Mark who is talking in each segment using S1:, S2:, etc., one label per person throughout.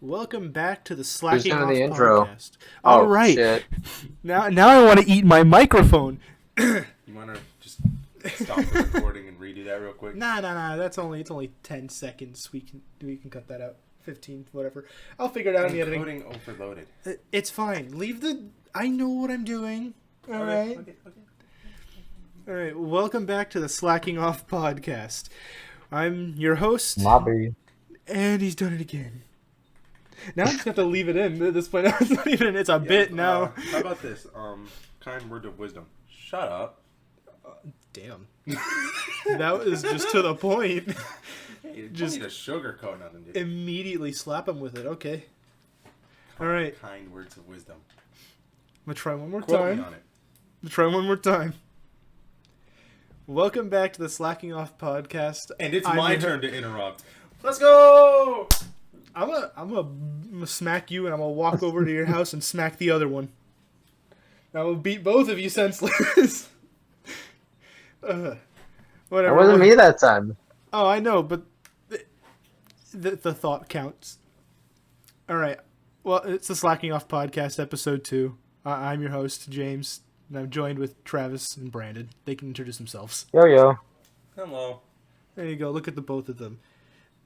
S1: Welcome back to the
S2: Who's
S1: Slacking
S2: doing
S1: Off
S2: the intro?
S1: podcast. All
S2: Oh,
S1: right,
S2: shit.
S1: now I want to eat my microphone.
S3: You want to just stop the recording and redo that real quick?
S1: Nah. It's only 10 seconds. We can cut that out. 15, whatever. I'll figure it out in the editing.
S3: Encoding overloaded.
S1: It's fine. I know what I'm doing. All right.
S3: Okay.
S1: All right. Welcome back to the Slacking Off podcast. I'm your host,
S2: Lobby.
S1: and he's done it again. Now I just have to leave it in at this point. It's not even. It's a bit now.
S3: How about this? Kind word of wisdom. Shut up.
S1: Damn. That was just to the point.
S3: You
S1: Just
S3: need a sugarcoat nothing, dude.
S1: immediately slap him with it. Okay. All right.
S3: Kind words of wisdom.
S1: I'm gonna try one more
S3: Quote
S1: time.
S3: me on it.
S1: Try one more time. Welcome back to the Slacking Off podcast.
S3: And it's
S1: I'm
S3: my
S1: your-
S3: turn to interrupt. Let's go!
S1: I'm gonna smack you, and I'm gonna walk over to your house and smack the other one. I will beat both of you senseless. Whatever.
S2: It wasn't me that time.
S1: Oh, I know, but the thought counts. All right. Well, it's the Slacking Off podcast, episode 2. I'm your host, James, and I'm joined with Travis and Brandon. They can introduce themselves.
S2: Yo.
S3: Hello.
S1: There you go. Look at the both of them.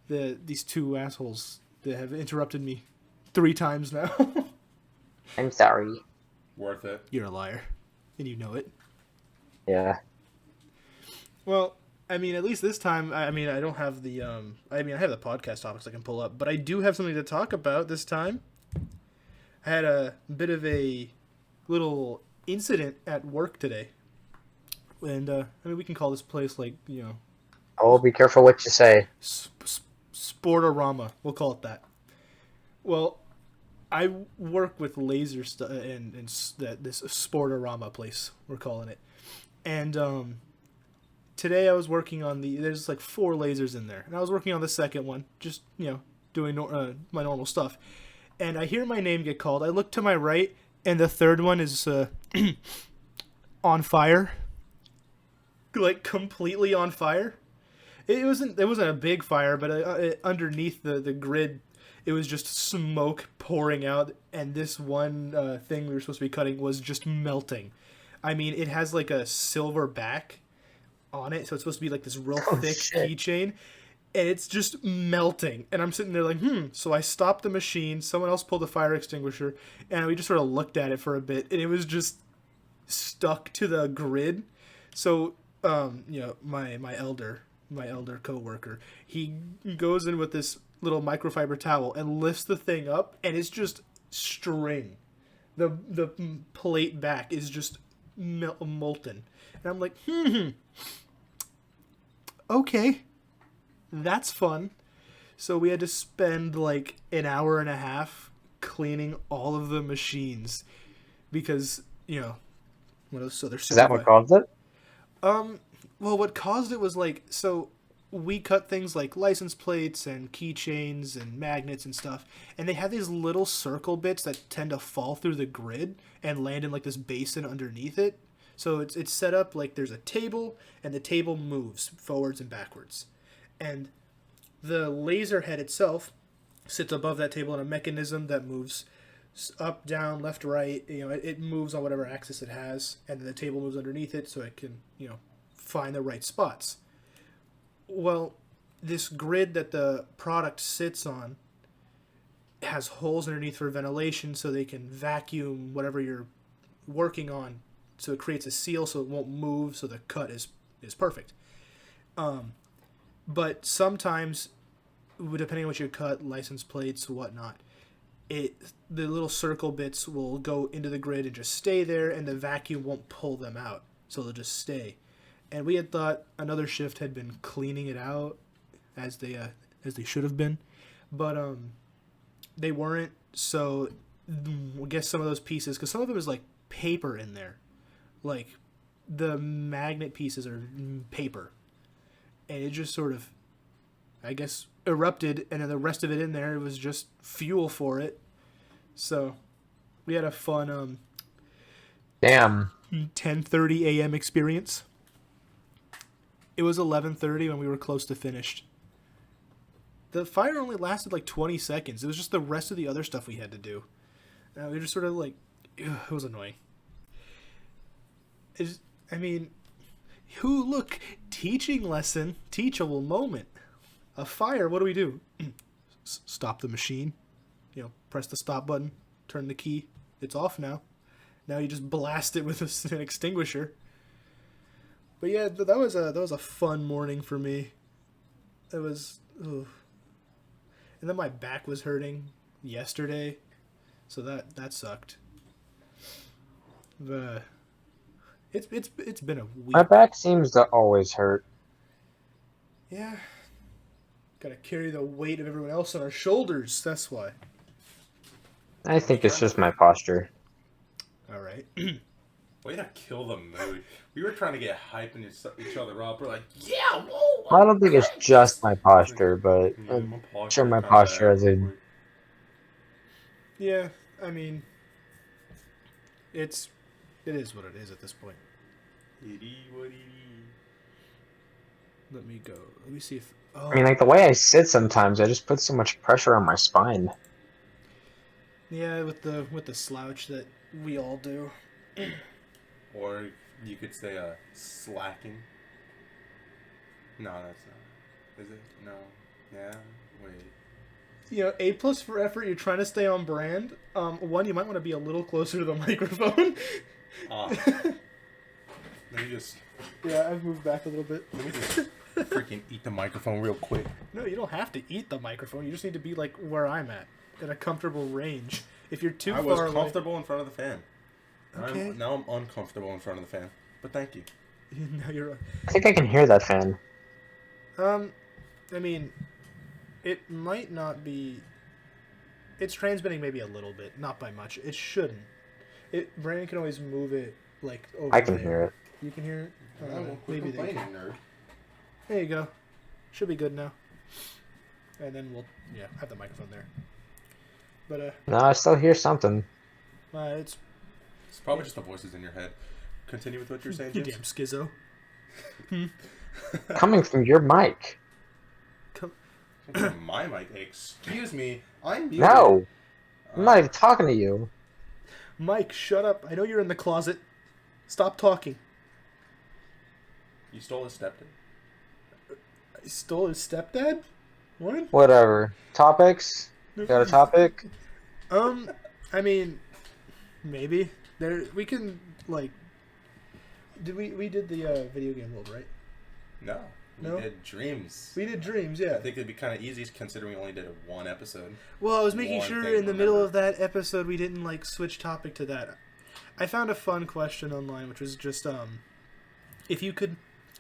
S1: These two assholes that have interrupted me 3 times now.
S2: I'm sorry.
S3: Worth it.
S1: You're a liar, and you know it.
S2: Yeah.
S1: Well, I mean, at least this time, I don't have the, I have the podcast topics I can pull up, but I do have something to talk about this time. I had a bit of a little incident at work today. And, we can call this place,
S2: Oh, be careful what you say.
S1: Sportorama. We'll call it that. Well, I work with laser stuff and this Sportorama place, we're calling it. And, today I was working on there's 4 lasers in there. And I was working on the second one, just, doing my normal stuff. And I hear my name get called. I look to my right, and the third one is on fire. Completely on fire. It wasn't a big fire, but underneath the grid, it was just smoke pouring out, and this one thing we were supposed to be cutting was just melting. I mean, it has a silver back on it, so it's supposed to be this real thick keychain, and it's just melting. And I'm sitting there so I stopped the machine, someone else pulled the fire extinguisher, and we just sort of looked at it for a bit, and it was just stuck to the grid. So my elder coworker, he goes in with this little microfiber towel and lifts the thing up, and it's just string. The plate back is just molten, and I'm like, okay, that's fun. So we had to spend an hour and a half cleaning all of the machines because what else? So they're
S2: Is that what caused it?
S1: Well, what caused it was so we cut things like license plates and keychains and magnets and stuff, and they have these little circle bits that tend to fall through the grid and land in this basin underneath it. So it's set up there's a table, and the table moves forwards and backwards. And the laser head itself sits above that table in a mechanism that moves up, down, left, right. It moves on whatever axis it has, and then the table moves underneath it so it can, find the right spots. Well, this grid that the product sits on has holes underneath for ventilation so they can vacuum whatever you're working on, so it creates a seal so it won't move, so the cut is perfect. But sometimes, depending on what you cut, license plates, whatnot, the little circle bits will go into the grid and just stay there, and the vacuum won't pull them out, so they'll just stay. And we had thought another shift had been cleaning it out as they should have been, but they weren't. So I guess some of those pieces, because some of them is paper in there, the magnet pieces are paper, and it just sort of, I guess, erupted, and then the rest of it in there was just fuel for it. So we had a fun
S2: Damn.
S1: 10:30 a.m. experience. It was 11:30 when we were close to finished. The fire only lasted like 20 seconds. It was just the rest of the other stuff we had to do. We were just sort of like, ugh, it was annoying. I mean, look, teaching lesson, teachable moment. A fire, what do we do? Stop the machine. Press the stop button, turn the key. It's off now. Now you just blast it with an extinguisher. But yeah, that was a fun morning for me. It was, ugh. And then my back was hurting yesterday, so that sucked. But it's been a week.
S2: My back seems to always hurt.
S1: Yeah. Gotta carry the weight of everyone else on our shoulders. That's why.
S2: I think it's just my posture.
S1: All right.
S3: Way to kill the mood. We were trying to get hyping each other up. We're like, yeah, whoa.
S2: I don't think it's just my posture, but
S3: Yeah,
S2: I'm sure my posture has a...
S1: Yeah, I mean, it is what it is at this point.
S3: It is what it is.
S1: Let me go. Let me see if. Oh.
S2: I mean, like, the way I sit sometimes, I just put so much pressure on my spine.
S1: Yeah, with the slouch that we all do.
S3: Or you could say slacking. No, that's not. Is it? No. Yeah. Wait.
S1: A+ for effort. You're trying to stay on brand. One, you might want to be a little closer to the microphone.
S3: Let me just.
S1: Yeah, I've moved back a little bit.
S3: Let me just freaking eat the microphone real quick.
S1: No, you don't have to eat the microphone. You just need to be like where I'm at a comfortable range. If you're too far away...
S3: I was comfortable in front of the fan.
S1: Okay.
S3: Now I'm uncomfortable in front of the fan. But thank you.
S1: Now you're...
S2: I think I can hear that fan.
S1: I mean, it might not be... It's transmitting maybe a little bit, not by much. It shouldn't. Brandon can always move it, like, over
S2: I can
S1: there.
S2: hear it.
S1: You can hear it?
S3: I won't quit
S1: maybe they
S3: complaining,
S1: can.
S3: nerd.
S1: There you go. Should be good now. And then we'll, have the microphone there. But,
S2: No, I still hear something.
S1: It's
S3: probably just the voices in your head. Continue with what you're saying,
S1: you
S3: James.
S1: damn schizo.
S2: Coming from your mic.
S3: My mic. Excuse me. I'm muted.
S2: No! I'm not even talking to you.
S1: Mike, shut up. I know you're in the closet. Stop talking.
S3: You stole his stepdad?
S1: I stole his stepdad? What?
S2: Whatever. Topics? Got a topic?
S1: I mean, maybe. We can, like... We did the video game world, right?
S3: No.
S1: No?
S3: We did Dreams.
S1: We did Dreams, yeah.
S3: I think it'd be kind of easy considering we only did one episode.
S1: Well, I was making
S3: One
S1: sure
S3: thing
S1: in the
S3: to
S1: middle
S3: remember.
S1: of that episode we didn't, like, switch topic to that. I found a fun question online, which was just, if you could,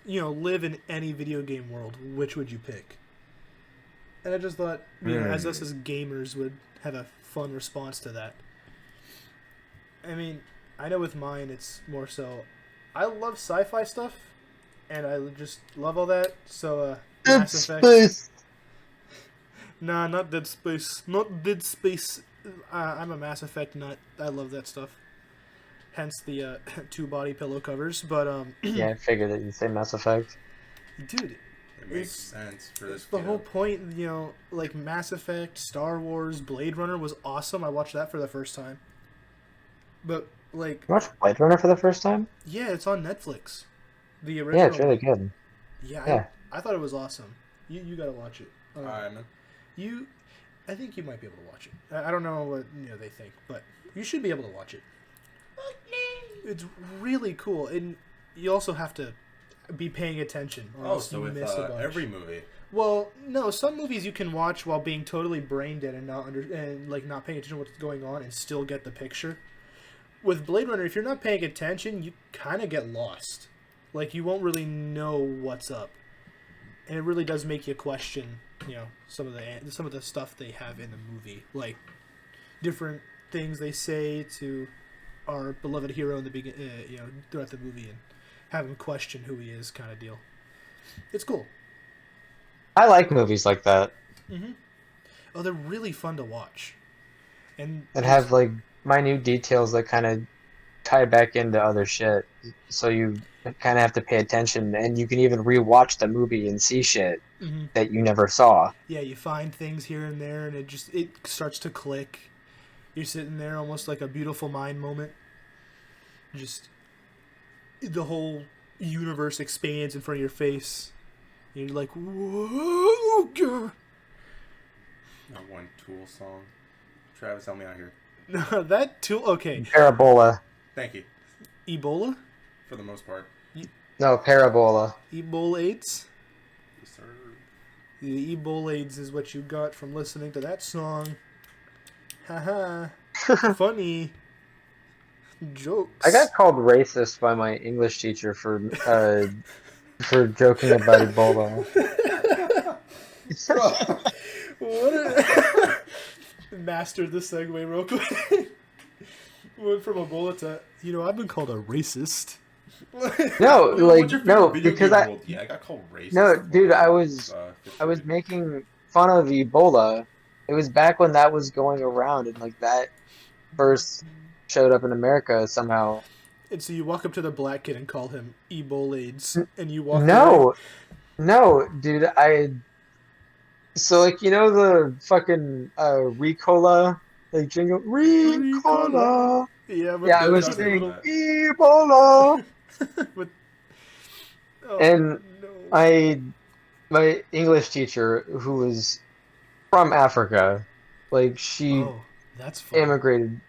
S1: live in any video game world, which would you pick? And I just thought, as us as gamers would have a fun response to that. I mean, I know with mine it's more so, I love sci-fi stuff, and I just love all that, so, Mass Effect. Nah, not Dead Space. Not Dead Space. I'm a Mass Effect nut. I love that stuff. Hence the two-body pillow covers, but,
S2: Yeah, I figured that you'd say Mass Effect.
S1: dude,
S3: It makes sense for this.
S1: the whole point, like Mass Effect, Star Wars, Blade Runner was awesome. I watched that for the first time. But, like...
S2: You watched Blade Runner for the first time?
S1: Yeah, it's on Netflix. The original.
S2: Yeah, it's really good.
S1: Yeah. I thought it was awesome. You gotta watch it.
S3: Alright, man.
S1: I think you might be able to watch it. I don't know what they think, but you should be able to watch it. It's really cool, and you also have to be paying attention. Or else
S3: So
S1: you
S3: with
S1: miss a bunch.
S3: every movie.
S1: Well, no, some movies you can watch while being totally brain dead and not not paying attention to what's going on and still get the picture. With Blade Runner, if you're not paying attention, you kind of get lost. Like, you won't really know what's up, and it really does make you question, some of the stuff they have in the movie, like different things they say to our beloved hero in the throughout the movie, and have him question who he is, kind of deal. It's cool.
S2: I like movies like that.
S1: Mm-hmm. Oh, they're really fun to watch, and
S2: That have, like, minute details that kind of tie back into other shit. So you kind of have to pay attention, and you can even rewatch the movie and see shit
S1: Hmm.
S2: that you never saw.
S1: Yeah, you find things here and there, and it starts to click. You're sitting there, almost like a beautiful mind moment. Just the whole universe expands in front of your face. And you're like, whoa, God.
S3: That one Tool song. Travis, help me out here.
S1: That tool. Okay,
S2: Parabola.
S3: Thank you.
S1: Ebola,
S3: For the most part.
S2: No, Parabola.
S1: Ebola AIDS.
S3: Yes, sir.
S1: The Ebola AIDS is what you got from listening to that song. Haha. Funny jokes.
S2: I got called racist by my English teacher for joking about Ebola.
S1: What a... Mastered the segue real quick. Went from Ebola to, I've been called a racist.
S2: No,
S3: What's
S2: like
S3: your favorite
S2: no,
S3: video
S2: because
S3: game world? Yeah, I got called racist.
S2: no,
S3: before
S2: dude, I was
S3: grade.
S2: making fun of Ebola. It was back when that was going around, and like that first showed up in America somehow.
S1: And so you walk up to the black kid and call him Ebola AIDS, and you walk away.
S2: No, dude, so like the fucking Ricola like jingle Ricola.
S1: Yeah,
S2: Yeah, I was
S3: doesn't
S2: saying
S3: know that.
S2: Ebola.
S1: With, oh,
S2: And
S1: no.
S2: my English teacher, who was from Africa, like she
S1: Oh, that's funny.
S2: immigrated,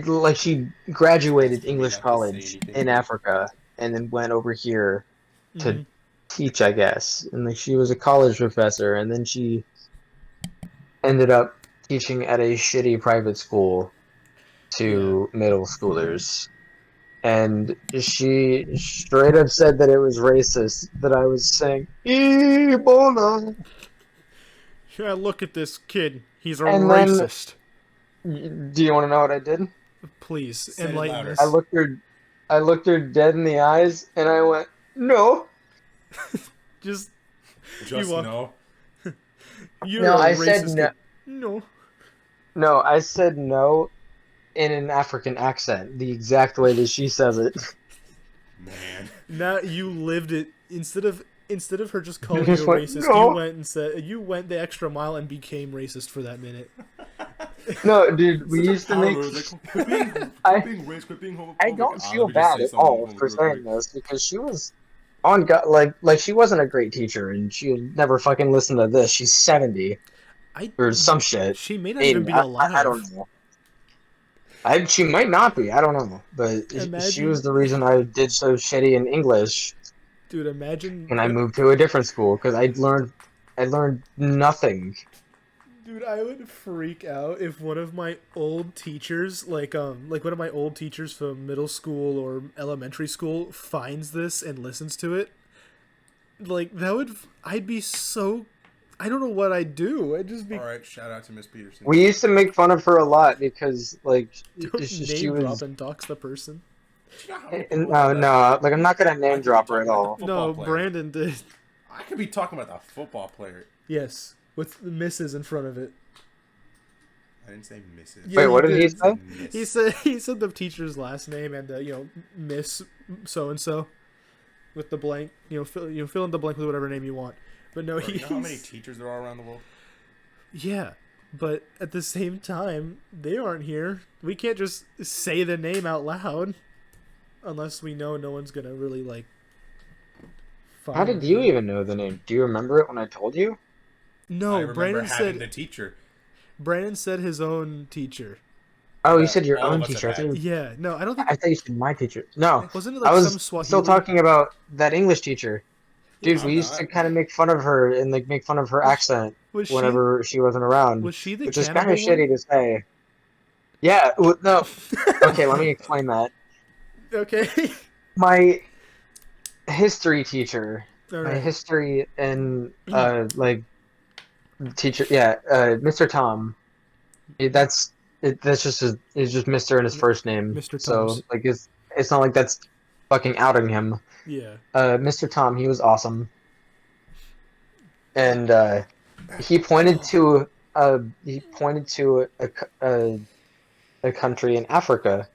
S2: like she graduated
S3: Asking me
S2: English
S3: not to say
S2: college
S3: anything.
S2: in Africa and then went over here to
S1: Mhm.
S2: teach, I guess. And like she was a college professor, and then she ended up teaching at a shitty private school to middle schoolers. And she straight up said that it was racist that I was saying Ebola.
S1: Yeah, look at this kid. He's a
S2: And then,
S1: racist.
S2: do you want to know what I did?
S1: Please
S3: Say it
S1: enlighten
S3: louder.
S1: us.
S2: I looked her dead in the eyes, and I went, "No."
S1: Just
S3: Just
S1: walk-
S3: no.
S1: you're
S2: No,
S1: a
S2: I
S1: racist
S2: said no.
S1: kid. No.
S2: No, I said no in an African accent, the exact way that she says it.
S3: Man.
S1: Now you lived it. Instead of her just calling
S2: just
S1: you a
S2: went,
S1: racist,
S2: "No."
S1: you went the extra mile and became racist for that minute.
S2: No, dude, we used to make.
S3: Quit being racist, quit being homophobic.
S2: I don't feel
S3: let me just
S2: bad
S3: say
S2: at
S3: something
S2: all for
S3: real
S2: saying
S3: quick.
S2: this because she was on God, like she wasn't a great teacher and she would never fucking listen to this. She's 70 or some shit.
S1: She may not
S2: 80.
S1: even be alive.
S2: I don't know. She might not be. I don't know, but she was
S1: Imagine,
S2: the reason I did so shitty in English,
S1: dude. Imagine.
S2: and I moved to a different school because I learned nothing.
S1: Dude, I would freak out if one of my old teachers, like one of my old teachers from middle school or elementary school, finds this and listens to it. Like I'd be so, I don't know what I'd do. I'd just be
S3: Alright, shout out to Miss Peterson.
S2: We used to make fun of her a lot because like
S1: don't
S2: she
S1: name
S2: was.
S1: drop and dox the person.
S3: You know how many people
S2: No,
S3: have
S2: no, like I'm not gonna
S3: I
S2: name
S3: could
S2: drop
S3: be
S2: her at
S3: talking about
S2: all.
S3: the
S1: No,
S3: football player.
S1: Brandon did.
S3: I could be talking about the football player.
S1: Yes, with the misses in front of it.
S3: I didn't say Mrs.
S1: Yeah,
S2: Wait,
S1: you
S2: what did he
S1: did.
S2: say?
S3: Miss.
S1: He said the teacher's last name and Miss so and so with the blank. Fill in the blank with whatever name you want. But no,
S3: Bro, you know how many teachers there are around the world?
S1: Yeah, but at the same time, they aren't here. We can't just say the name out loud unless we know no one's gonna really like.
S2: How did you even know the name? Do you remember it when I told you?
S3: I
S1: No,
S3: remember
S1: Brandon
S3: having
S1: said.
S3: the teacher.
S1: Brandon said his own teacher.
S2: Oh, you
S3: that
S2: said your
S3: all of
S2: own
S3: us have
S2: teacher.
S3: had.
S1: Yeah, no, I don't think.
S2: I thought you said my teacher. No,
S1: Wasn't it
S2: I
S1: like
S2: was
S1: some Swahili?
S2: still talking about that English teacher. Dude,
S1: Was,
S2: we used to
S3: not.
S2: kind of make fun of her and like make fun of her accent
S1: was she?
S2: whenever she wasn't around,
S1: Was she the
S2: which is kind
S1: cannibal
S2: of shitty to say. Yeah, no. Okay, let me explain that.
S1: Okay.
S2: My history teacher,
S1: All
S2: my
S1: right.
S2: history and like teacher, Mr. Tom. That's that's just it's just Mr. and his first name.
S1: Mr.
S2: So
S1: Toms.
S2: like it's not like that's fucking outing him.
S1: Yeah.
S2: Mr. Tom, he was awesome, and he pointed to a country in Africa,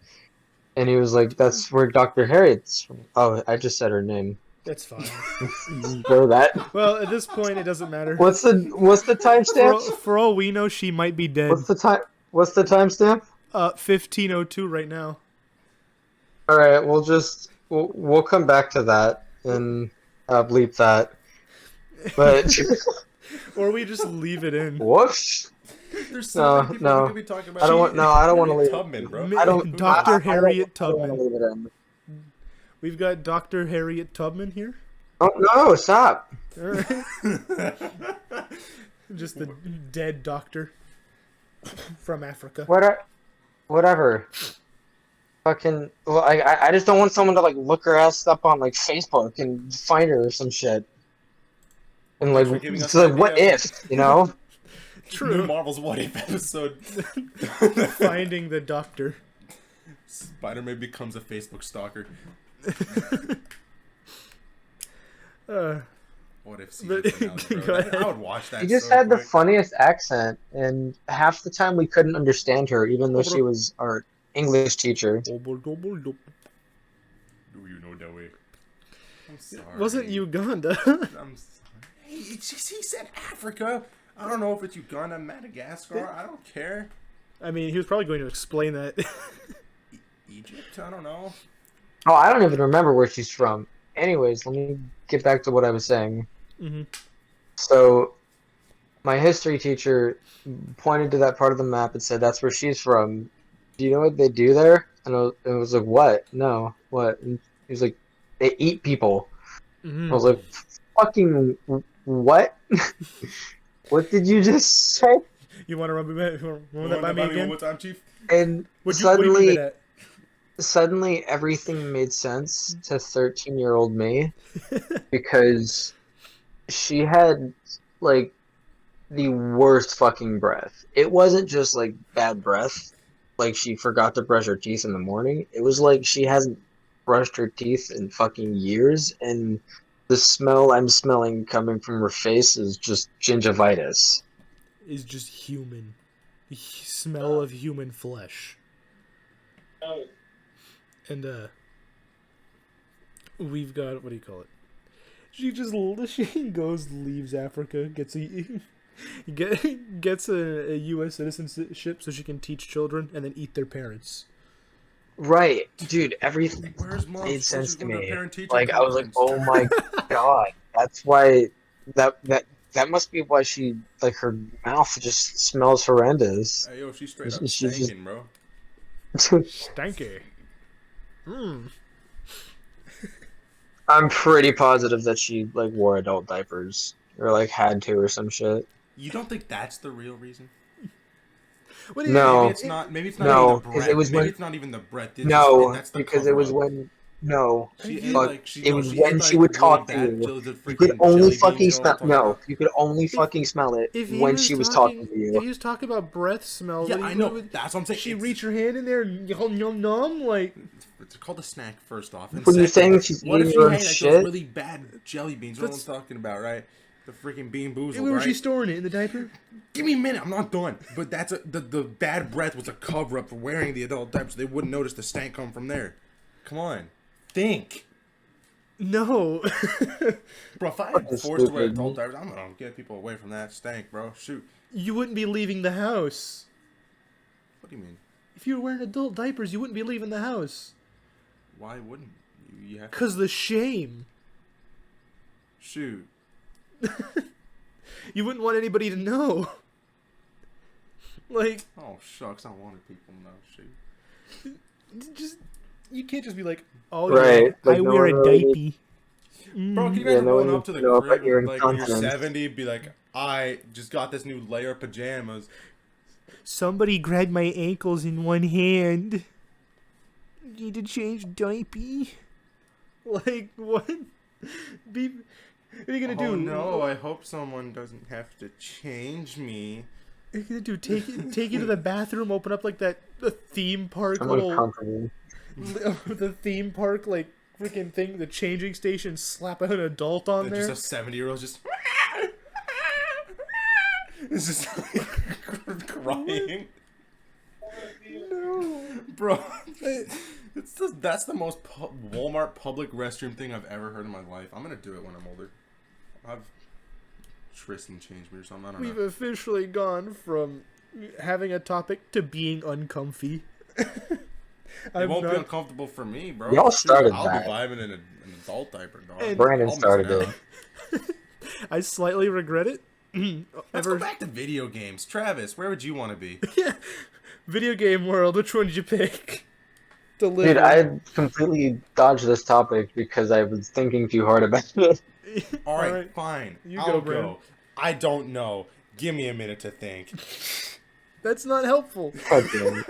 S2: And he was like, "That's where Dr. Harriet's from." Oh, I just said her name.
S1: That's fine.
S2: Know that.
S1: Well, at this point, it doesn't matter.
S2: What's the timestamp?
S1: For all we know, she might be dead.
S2: What's the time? What's the timestamp?
S1: 15:02 right now.
S2: All right, we'll come back to that and bleep that. But
S1: Or we just leave it in.
S2: whoops.
S3: There's so many people we could be talking about.
S2: I don't want to leave.
S3: Tubman, bro.
S1: Dr. Harriet
S2: I don't want
S1: Tubman.
S2: to leave it in.
S1: We've got Dr. Harriet Tubman here.
S2: Oh no! Stop.
S1: All right. Just the dead doctor from Africa.
S2: Whatever. Fucking. Well, I just don't want someone to like look her ass up on like Facebook and find her or some shit. And like, it's like, what if, you know?
S1: True.
S3: New Marvel's What If episode.
S1: Finding the doctor.
S3: Spider-Man becomes a Facebook stalker. What if season finale, bro? I would watch that.
S2: She just
S3: so
S2: had
S3: quick.
S2: the funniest accent, and half the time we couldn't understand her, even though she was our English teacher.
S1: Do
S3: you know that way? I'm sorry.
S1: Wasn't Uganda?
S3: I'm sorry. Hey, he said Africa. I don't know if it's Uganda, Madagascar. I don't care.
S1: I mean, he was probably going to explain that.
S3: Egypt? I don't know.
S2: Oh, I don't even remember where she's from. Anyways, let me get back to what I was saying.
S1: Mm-hmm.
S2: So, my history teacher pointed to that part of the map and said, "That's where she's from. Do you know what they do there?" And I was like, "What? No, what?" And he was like, "They eat people."
S1: Mm-hmm.
S2: I was like, "Fucking what? What did you just say?"
S1: You want to run that by me again?
S3: One time, Chief?
S2: And
S1: What do you mean by that?
S2: suddenly everything made sense to 13-year-old me because she had like the worst fucking breath. It wasn't just like bad breath, like she forgot to brush her teeth in the morning. It was like she hasn't brushed her teeth in fucking years, and the smell I'm smelling coming from her face is just gingivitis.
S1: Is just human. The smell of human flesh. And we've got, what do you call it? She goes, leaves Africa, gets a U.S. citizenship so she can teach children and then eat their parents.
S2: Right, dude. Everything made sense to me. Like I was like, "Oh my god!" That's why that must be why she like her mouth just smells horrendous.
S3: Hey, yo, she's straight up
S2: She's
S3: stinking, bro.
S1: Stanky.
S2: I'm pretty positive that she like wore adult diapers or like had to or some shit.
S3: You don't think that's the real reason?
S2: No.
S3: Maybe it's not. Maybe it's not
S2: No,
S3: even the
S2: 'cause
S3: breath.
S2: it was
S3: Maybe
S2: when-
S3: it's not even the breath.
S2: No,
S3: that's the
S2: because it was
S3: cover-up.
S2: when no.
S3: She ate,
S2: Fuck,
S3: like,
S2: it was
S3: she
S2: when
S3: ate,
S2: she
S3: like,
S2: would
S3: really
S2: talk to
S3: bad
S2: you.
S3: jelly- the
S2: You could
S3: freaking
S2: only
S3: jelly
S2: fucking
S3: beans, you know what
S2: smell.
S3: I'm talking
S2: No,
S3: about?
S2: you could only fucking smell it when she was talking to
S1: If
S2: you.
S1: he was talking about breath smell,
S3: Yeah, I know. That's what I'm saying.
S1: She reach her hand in there and yum yum yum like.
S3: It's called a snack, first off. And
S2: When you're
S3: second,
S2: saying she's
S3: what if
S2: eating
S3: she
S2: her own
S3: had like
S2: shit?
S3: those really bad jelly beans? You know what I'm
S1: That's-
S3: talking about, right? The freaking bean boozled,
S1: Where was
S3: right?
S1: she storing it? In the diaper?
S3: Give me a minute, I'm not done. But that's the bad breath was a cover up for wearing the adult diaper, so they wouldn't notice the stank come from there. Come on, think,
S1: No.
S3: bro. If I had
S2: Fucking
S3: forced to wear
S2: stupid.
S3: adult diapers, I'm gonna get people away from that stank, bro. Shoot.
S1: You wouldn't be leaving the house.
S3: What do you mean?
S1: If you were wearing adult diapers, you wouldn't be leaving the house.
S3: Why wouldn't you have to?
S1: 'Cause the shame.
S3: Shoot.
S1: You wouldn't want anybody to know. Like,
S3: Oh shucks, I wanted people to know. Shoot.
S1: just you can't just be like, oh
S2: Right,
S1: yeah,
S2: like
S1: I
S2: no
S1: wear
S2: one
S1: a
S2: really
S1: diaper.
S3: Bro, can you
S2: Yeah,
S3: imagine
S2: no
S3: rolling
S2: one
S3: up to the
S2: needs to know about
S3: crib
S2: your
S3: like when you're
S2: incontinence.
S3: 70, be like, I just got this new layer of pajamas.
S1: Somebody grabbed my ankles in one hand. Need to change diaper. Like what? What are you gonna do?
S3: Oh no, I hope someone doesn't have to change me.
S1: What are you gonna do? Take you to the bathroom, open up like that the theme park
S2: I'm
S1: little
S2: uncomfortable.
S1: the theme park like freaking thing, the changing station, slap an adult on there.
S3: Just a 70-year-old just. It's just like crying.
S1: No.
S3: Bro. That's the most Walmart public restroom thing I've ever heard in my life. I'm gonna do it when I'm older. I've Tristan changed me or something. I don't
S1: We've
S3: know.
S1: officially gone from having a topic to being uncomfy.
S3: It won't be uncomfortable for me, bro.
S2: Y'all started
S3: I'll
S2: that.
S3: be vibing in an adult diaper, dog.
S1: And-
S2: Brandon
S3: I'll miss
S2: started
S3: out.
S2: it.
S1: I slightly regret it.
S3: Let's go back to video games. Travis, where would you want to be?
S1: Yeah. Video game world, which one did you pick? To live
S2: Dude,
S1: in?
S2: I completely dodged this topic because I was thinking too hard about it.
S3: All right, fine.
S1: You
S3: I'll
S1: go, Brandon.
S3: go. I don't know. Give me a minute to think.
S1: That's not helpful.
S2: God damn it.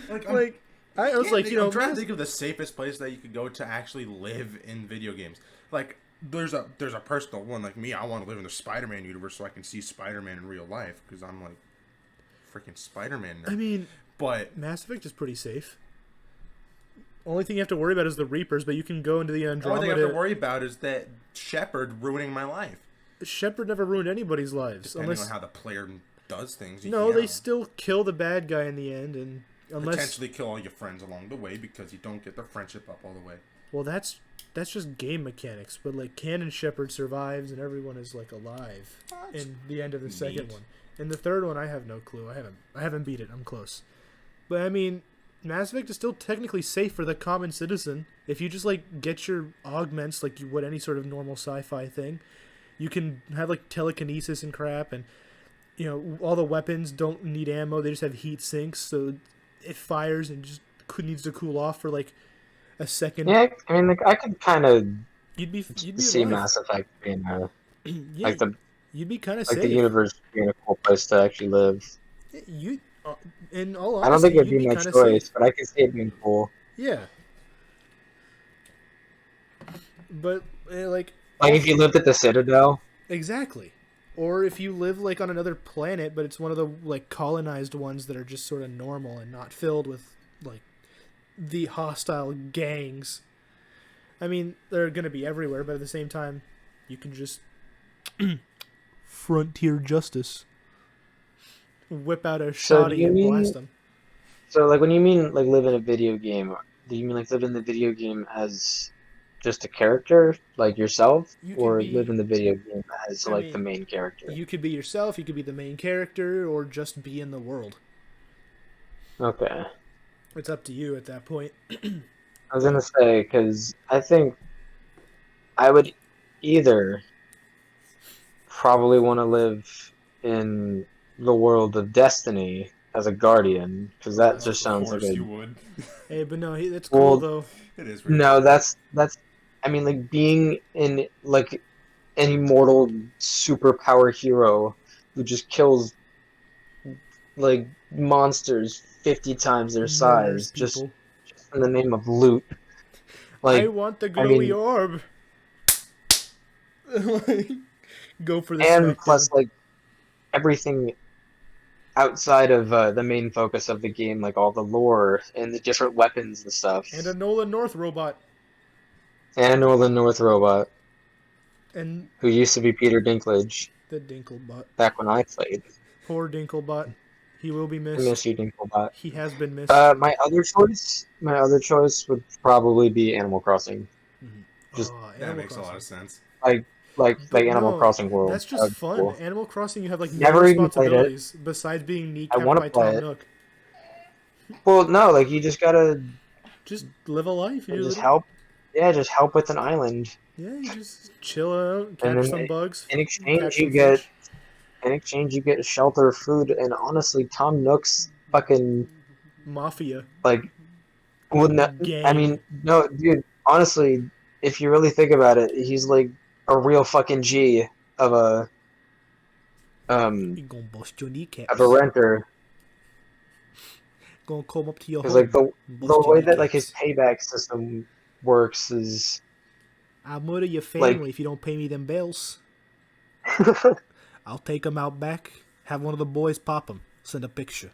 S1: Like, I was like,
S3: I'm trying to think of the safest place that you could go to actually live in video games. Like, there's a personal one. Like me, I want to live in the Spider-Man universe so I can see Spider-Man in real life because I'm like freaking Spider-Man nerd.
S1: I mean,
S3: but
S1: Mass Effect is pretty safe. Only thing you have to worry about is the Reapers, but you can go into the
S3: the only
S1: Andromeda.
S3: thing I have to worry about is that Shepard ruining my life.
S1: Shepard never ruined anybody's lives.
S3: Depending on how the player does things.
S1: No,
S3: yeah.
S1: they still kill the bad guy in the end, and unless
S3: Potentially kill all your friends along the way because you don't get their friendship up all the way.
S1: well, that's just game mechanics. But like, Canon Shepard survives, and everyone is like alive in the end of the second
S3: neat.
S1: one. In the third one, I have no clue. I haven't beat it. I'm close. But I mean, Mass Effect is still technically safe for the common citizen. If you just like get your augments like you would any sort of normal sci-fi thing, you can have like telekinesis and crap, and you know all the weapons don't need ammo. They just have heat sinks, so it fires and just needs to cool off for like a second.
S2: Yeah, I mean, like, I could kind of
S1: You'd be
S2: see
S1: alive.
S2: Mass Effect being
S1: Yeah,
S2: like the
S1: you'd be kind of
S2: like
S1: safe.
S2: the universe being a cool place to actually live.
S1: You, in all honesty,
S2: I don't think it'd
S1: you'd
S2: be my
S1: kinda
S2: choice,
S1: safe.
S2: but I can see it being cool.
S1: Yeah. But like
S2: Like if you lived at the Citadel.
S1: exactly, or if you live like on another planet, but it's one of the like colonized ones that are just sort of normal and not filled with like the hostile gangs. I mean, they're gonna be everywhere, but at the same time, you can just frontier justice. Whip out a
S2: So do
S1: shotty
S2: you
S1: and
S2: mean-
S1: blast them.
S2: So like when you mean like live in a video game, do you mean like live in the video game as just a character, like yourself,
S1: You could
S2: or
S1: be-
S2: live in the video game as
S1: I
S2: like the
S1: mean,
S2: main character?
S1: You could be yourself, you could be the main character, or just be in the world.
S2: Okay.
S1: It's up to you at that point.
S2: I was gonna say, because I think I would either probably want to live in the world of Destiny as a guardian, because that just sounds like a...
S3: would.
S1: Hey, but no, it's cool
S2: Well,
S1: though.
S3: It is. Very
S2: No, that's I mean, like being in like an immortal superpower hero who just kills like monsters 50 times their
S1: Murders
S2: size just
S1: people.
S2: in the name of loot. Like
S1: I want the
S2: I
S1: glowy
S2: mean-
S1: orb. Like, go for the
S2: and
S1: smackdown.
S2: plus like everything outside of the main focus of the game, like all the lore and the different weapons and stuff.
S1: And a Nolan North robot.
S2: And a Northern North robot
S1: And
S2: who used to be Peter Dinklage
S1: the Dinklebot.
S2: back when I played.
S1: Poor Dinklebot. He will be
S2: I
S1: missed.
S2: miss you, Dinklebot.
S1: He has been missed.
S2: My other choice would probably be Animal Crossing. just-
S3: That
S1: Animal
S3: makes a lot of
S1: Crossing.
S3: sense.
S2: Like
S1: But
S2: Animal
S1: no,
S2: Crossing World.
S1: That's just
S2: That'd be
S1: fun.
S2: cool.
S1: Animal Crossing, you have like
S2: Never
S1: no
S2: even played it.
S1: responsibilities besides being kneecapped
S2: wanna
S1: by
S2: play
S1: Tom
S2: it.
S1: Nook.
S2: Well, no, like you just gotta
S1: Just live a life. You
S2: just
S1: do
S2: help. Yeah, just help with an island.
S1: Yeah, you just chill out, catch
S2: then
S1: some bugs.
S2: In exchange,
S1: catch
S2: you
S1: some
S2: get
S1: fish.
S2: shelter, food, and honestly, Tom Nook's fucking
S1: Mafia.
S2: like. Well, no,
S1: Gang.
S2: I mean, no, dude. Honestly, if you really think about it, he's like a real fucking G of a
S1: He gonna bust your kneecaps.
S2: of a renter.
S1: Gonna come up to your
S2: Because
S1: home.
S2: like the
S1: bust your
S2: way that like his
S1: kneecaps.
S2: payback system works is
S1: I'll murder your family if you don't pay me them bills. I'll take them out back. Have one of the boys pop them. Send a picture.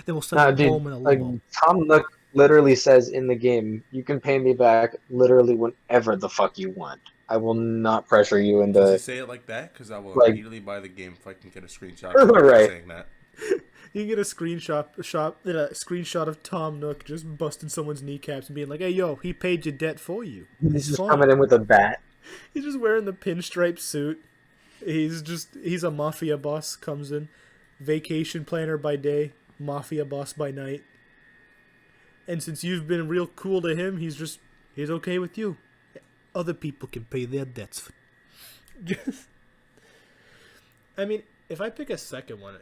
S1: Then we'll send
S2: nah,
S1: them
S2: dude.
S1: home in a
S2: Like
S1: limo.
S2: Tom Nook literally says in the game, you can pay me back literally whenever the fuck you want. I will not pressure you
S3: Does he
S2: into.
S3: say it like that? Because I will
S2: Like-
S3: immediately buy the game if I can get a screenshot of him
S2: Right.
S3: saying that.
S1: You can get a screenshot of Tom Nook just busting someone's kneecaps and being like, "Hey, yo, he paid your debt for you.
S2: He's
S1: It's
S2: just
S1: fine."
S2: coming in with a bat.
S1: He's just wearing the pinstripe suit. He's a mafia boss. Comes in, vacation planner by day, mafia boss by night. And since you've been real cool to him, he's okay with you. Other people can pay their debts. I mean, if I pick a second one,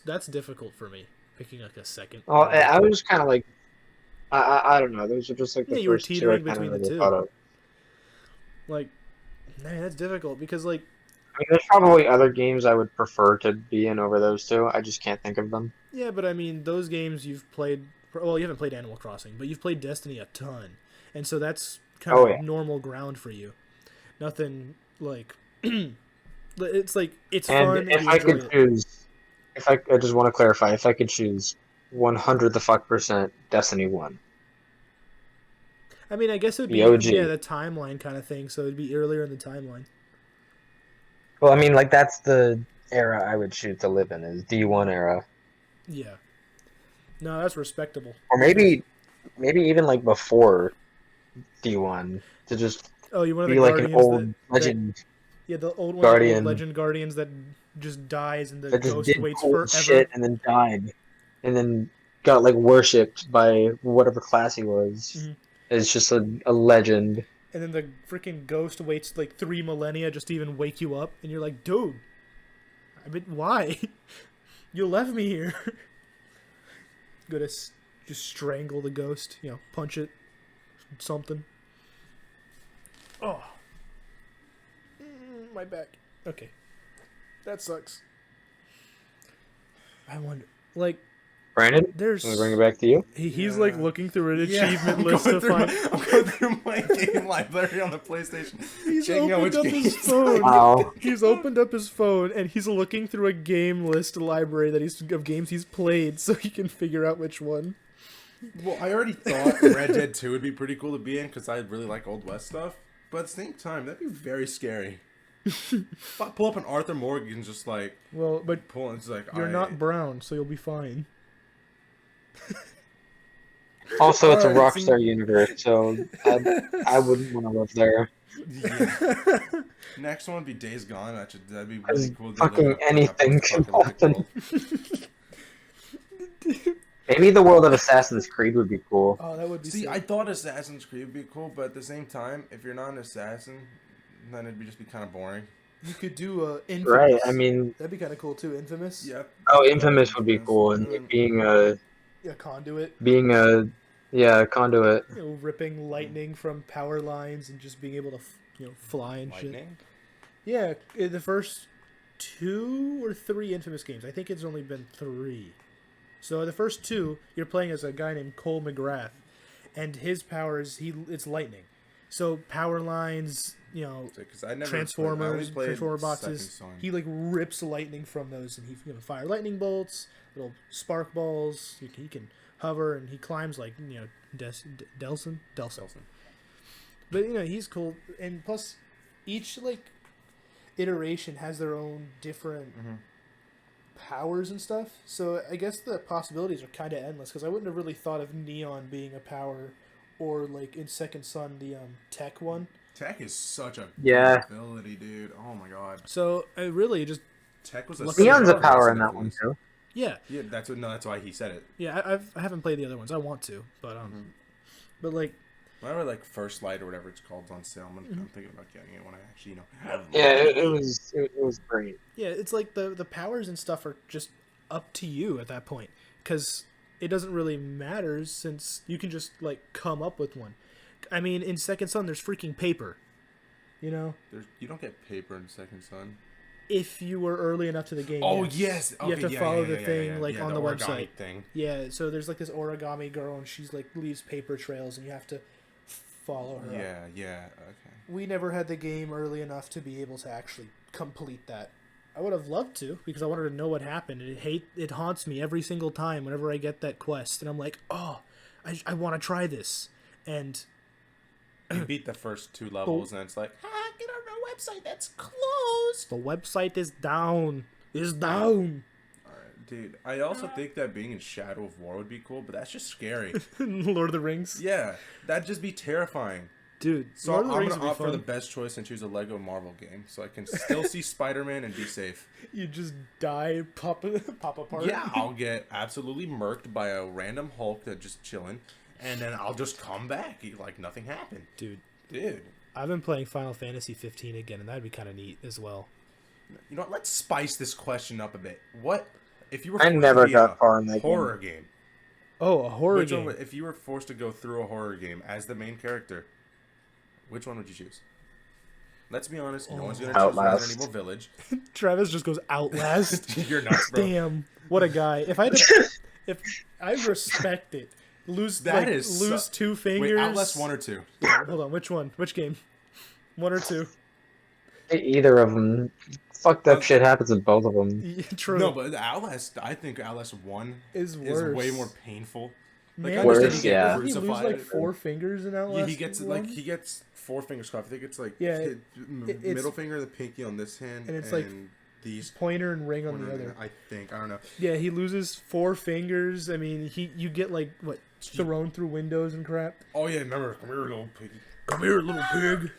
S1: that's difficult for me. Picking like a second.
S2: Well, I was kind of like, I don't know. Those are just like the
S1: You were
S2: first two I
S1: teetering
S2: kind
S1: between
S2: of
S1: the
S2: really
S1: two.
S2: thought of.
S1: Like, man, that's difficult because like,
S2: I mean, there's probably other games I would prefer to be in over those two. I just can't think of them.
S1: yeah, but I mean, those games you've played. Well, you haven't played Animal Crossing, but you've played Destiny a ton, and so that's kind of
S2: yeah.
S1: normal ground for you. Nothing like. It's like it's
S2: And
S1: fun.
S2: if
S1: And you
S2: I
S1: enjoy
S2: could
S1: it.
S2: choose, I just want to clarify, if I could choose 100% Destiny 1.
S1: I mean, I guess it would be
S2: The OG.
S1: the timeline kind of thing. So it'd be earlier in the timeline.
S2: Well, I mean, like, that's the era I would choose to live in, is D1 era.
S1: Yeah. No, that's respectable.
S2: Or maybe even, like, before D1, to just
S1: Oh, you're one of
S2: be
S1: the
S2: like an
S1: guardians
S2: old legend
S1: yeah, the old one,
S2: guardian
S1: the old legend guardians that just dies and the
S2: that just
S1: ghost
S2: did
S1: waits
S2: cool
S1: forever.
S2: shit and then died. And then got, like, worshipped by whatever class he was.
S1: Mhm.
S2: It's just a legend.
S1: And then the freaking ghost waits like 3 millennia just to even wake you up, and you're like, dude, I mean, why? You left me here. Gonna just strangle the ghost, punch it, something. Oh, my back. Okay, that sucks. I wonder, like,
S2: Brandon,
S1: there's.
S2: let me bring it back to you.
S1: He's like looking through an achievement
S3: I'm
S1: list to find.
S3: I'm going through my game library on the PlayStation.
S1: He's
S3: checking out
S1: opened
S3: which
S1: up his
S3: games.
S1: phone.
S2: Wow.
S1: He's opened up his phone and he's looking through a game list library of games he's played, so he can figure out which one.
S3: Well, I already thought Red Dead 2 would be pretty cool to be in because I really like Old West stuff. But at the same time, that'd be very scary. If I pull up an Arthur Morgan, just like
S1: Well, but
S3: pull, it's like
S1: you're not brown, so you'll be fine.
S2: Also, it's a
S3: Alright,
S2: Rockstar universe, so I wouldn't want to live there.
S3: Yeah. Next one would be Days Gone. That'd be really cool. to
S2: Fucking
S3: live in a
S2: anything can
S3: post-apocalyptic
S2: happen.
S3: world.
S2: Maybe the world of Assassin's Creed would be cool.
S1: Oh, that would be
S3: See,
S1: sick.
S3: I thought Assassin's Creed would be cool, but at the same time, if you're not an assassin, then it'd just be kind of boring.
S1: You could do Infamous.
S2: Right, I mean,
S1: That'd be kind of cool too. Infamous.
S3: Yeah.
S2: Infamous would be cool, and like, being a
S1: Conduit.
S2: conduit.
S1: Ripping lightning from power lines and just being able to fly and shit.
S3: Lightning?
S1: Yeah, in the first 2 or 3 Infamous games. I think it's only been 3. So the first 2, you're playing as a guy named Cole McGrath, and his power is it's lightning. So power lines, transformers, transformer boxes. He like rips lightning from those, and he can fire lightning bolts, little spark balls. He can hover, and he climbs like Delson. But he's cool, and plus each like iteration has their own different powers and stuff. So I guess the possibilities are kind of endless because I wouldn't have really thought of Neon being a power, or like in Second Son the tech one.
S3: Tech is such a
S2: Yeah.
S3: good ability, dude. Oh my god.
S1: So I really just
S3: Tech was a
S2: Neon's a
S3: super
S2: power in
S3: awesome
S2: that one
S3: influence.
S2: too.
S1: yeah
S3: Yeah, that's why he said it.
S1: yeah I haven't played the other ones. I want to, but but like
S3: Whenever like First Light or whatever it's called is on sale, I'm thinking about getting it when I actually have it.
S2: Yeah, it was great.
S1: yeah, it's like the powers and stuff are just up to you at that point because it doesn't really matter since you can just like come up with one. I mean, in Second Son, there's freaking paper.
S3: You don't get paper in Second Son.
S1: If you were early enough to the game.
S3: Oh
S1: yes.
S3: yes,
S1: You have to follow the thing like on the
S3: origami
S1: website.
S3: thing.
S1: Yeah, so there's like this origami girl, and she's like leaves paper trails, and you have to follow her.
S3: Yeah, okay.
S1: We never had the game early enough to be able to actually complete that. I would have loved to because I wanted to know what happened. And it haunts me every single time whenever I get that quest, and I'm like, oh, I want to try this. And
S3: You beat the first 2 levels, and it's like, get on our website that's closed.
S1: the website is down. Is down.
S3: Alright, Dude, I also think that being in Shadow of War would be cool, but that's just scary.
S1: Lord of the Rings.
S3: Yeah, that'd just be terrifying.
S1: Dude,
S3: So
S1: Lord of the
S3: I'm
S1: Rings
S3: gonna
S1: would be
S3: opt for the
S1: fun.
S3: best choice and choose a Lego Marvel game, so I can still see Spider-Man and be safe.
S1: You just die, pop apart.
S3: Yeah, I'll get absolutely murked by a random Hulk that's just chilling, and then I'll just come back like nothing happened.
S1: Dude,
S3: Dude,
S1: I've been playing Final Fantasy 15 again, and that'd be kind of neat as well.
S3: you know what? Let's spice this question up a bit. What if you were?
S2: I
S3: forced
S2: never
S3: to be in
S2: got
S3: a
S2: far in that
S3: horror game.
S1: Oh, a horror
S3: Which
S1: game.
S3: one, if you were forced to go through a horror game as the main character, which one would you choose? Let's be honest, no one's gonna choose
S2: Outlast.
S3: Resident Evil Village.
S1: Travis just goes Outlast.
S3: You're nuts, bro.
S1: Damn, what a guy! If I had to, if I respect it, lose
S3: That
S1: like,
S3: is
S1: lose
S3: so-
S1: 2 fingers.
S3: Wait, Outlast 1 or 2?
S1: Hold on, which one? Which game? 1 or 2?
S2: Either of them. Fucked up shit happens in both of them.
S1: Yeah, true.
S3: No, but Outlast, I think Outlast 1
S1: is
S3: is
S1: worse.
S3: way more painful. Like,
S1: Man,
S3: I understand
S2: Worse,
S3: you get
S2: yeah.
S1: Doesn't he lose
S3: crucified.
S1: like 4 fingers in Outlast?
S3: Yeah, he gets like
S1: 1?
S3: he gets 4 fingers cut off. I think it's like
S1: Yeah, it's-
S3: middle finger, the pinky on this hand,
S1: and it's like
S3: these
S1: pointer and ring on the
S3: pointer,
S1: other.
S3: I think I don't know.
S1: Yeah, he loses 4 fingers. I mean, you get like what thrown through windows and crap.
S3: Oh yeah, remember? Come here, little piggy.
S1: Come here, little pig.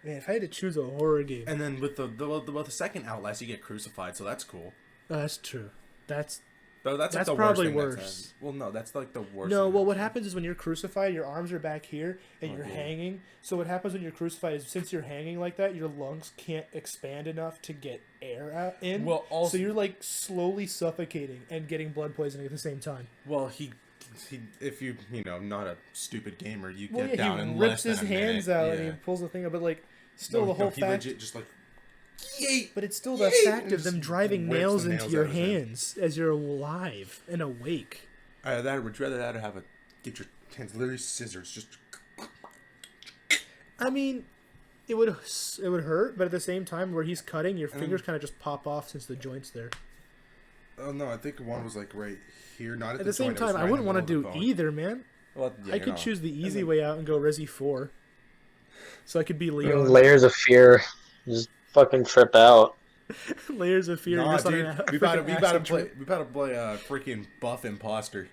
S1: Man, if I had to choose a horror game,
S3: And then with the second Outlast, you get crucified, so that's cool.
S1: oh, that's true. That's
S3: Though that's
S1: That's
S3: like the
S1: probably
S3: worst.
S1: worse.
S3: Well, no, that's like the worst.
S1: no.
S3: thing
S1: Well,
S3: that's
S1: what happens is when you're crucified, your arms are back here and you're
S3: yeah.
S1: hanging. So what happens when you're crucified is since you're hanging like that, your lungs can't expand enough to get air out in.
S3: Well, also-
S1: so you're like slowly suffocating and getting blood poisoning at the same time.
S3: Well, he if you know not a stupid gamer, you
S1: Well,
S3: get
S1: yeah,
S3: down
S1: he
S3: in
S1: rips
S3: less
S1: his
S3: than a
S1: hands
S3: minute.
S1: out
S3: Yeah.
S1: and he pulls the thing out, but like still
S3: No,
S1: the whole
S3: he
S1: fact.
S3: legit just like yeet.
S1: But it's still the
S3: Yeet!
S1: fact of them
S3: Just
S1: driving
S3: whips
S1: nails
S3: the
S1: into
S3: nails
S1: your
S3: out of his hand.
S1: hands as you're alive and awake.
S3: Would you rather that or have get your hands literally scissors just.
S1: I mean, it would hurt, but at the same time, where he's cutting, your fingers kind of just pop off since the joint's there.
S3: Oh no, I think one was like right here, not at,
S1: At the same
S3: joint, it was
S1: time, I
S3: right in
S1: wouldn't
S3: the
S1: want to
S3: middle
S1: do
S3: of the bone.
S1: either, man.
S3: Well, yeah,
S1: I
S3: you're
S1: could
S3: not.
S1: choose the easy
S3: then-
S1: way out and go Resi 4. So I could be Leon.
S2: Layers of fear. Just fucking trip out.
S1: Layers of fear.
S3: Nah,
S1: just on
S3: dude,
S1: an
S3: we about
S1: freaking
S3: to
S1: acid
S3: play.
S1: trip.
S3: We about to play freaking Buff Imposter.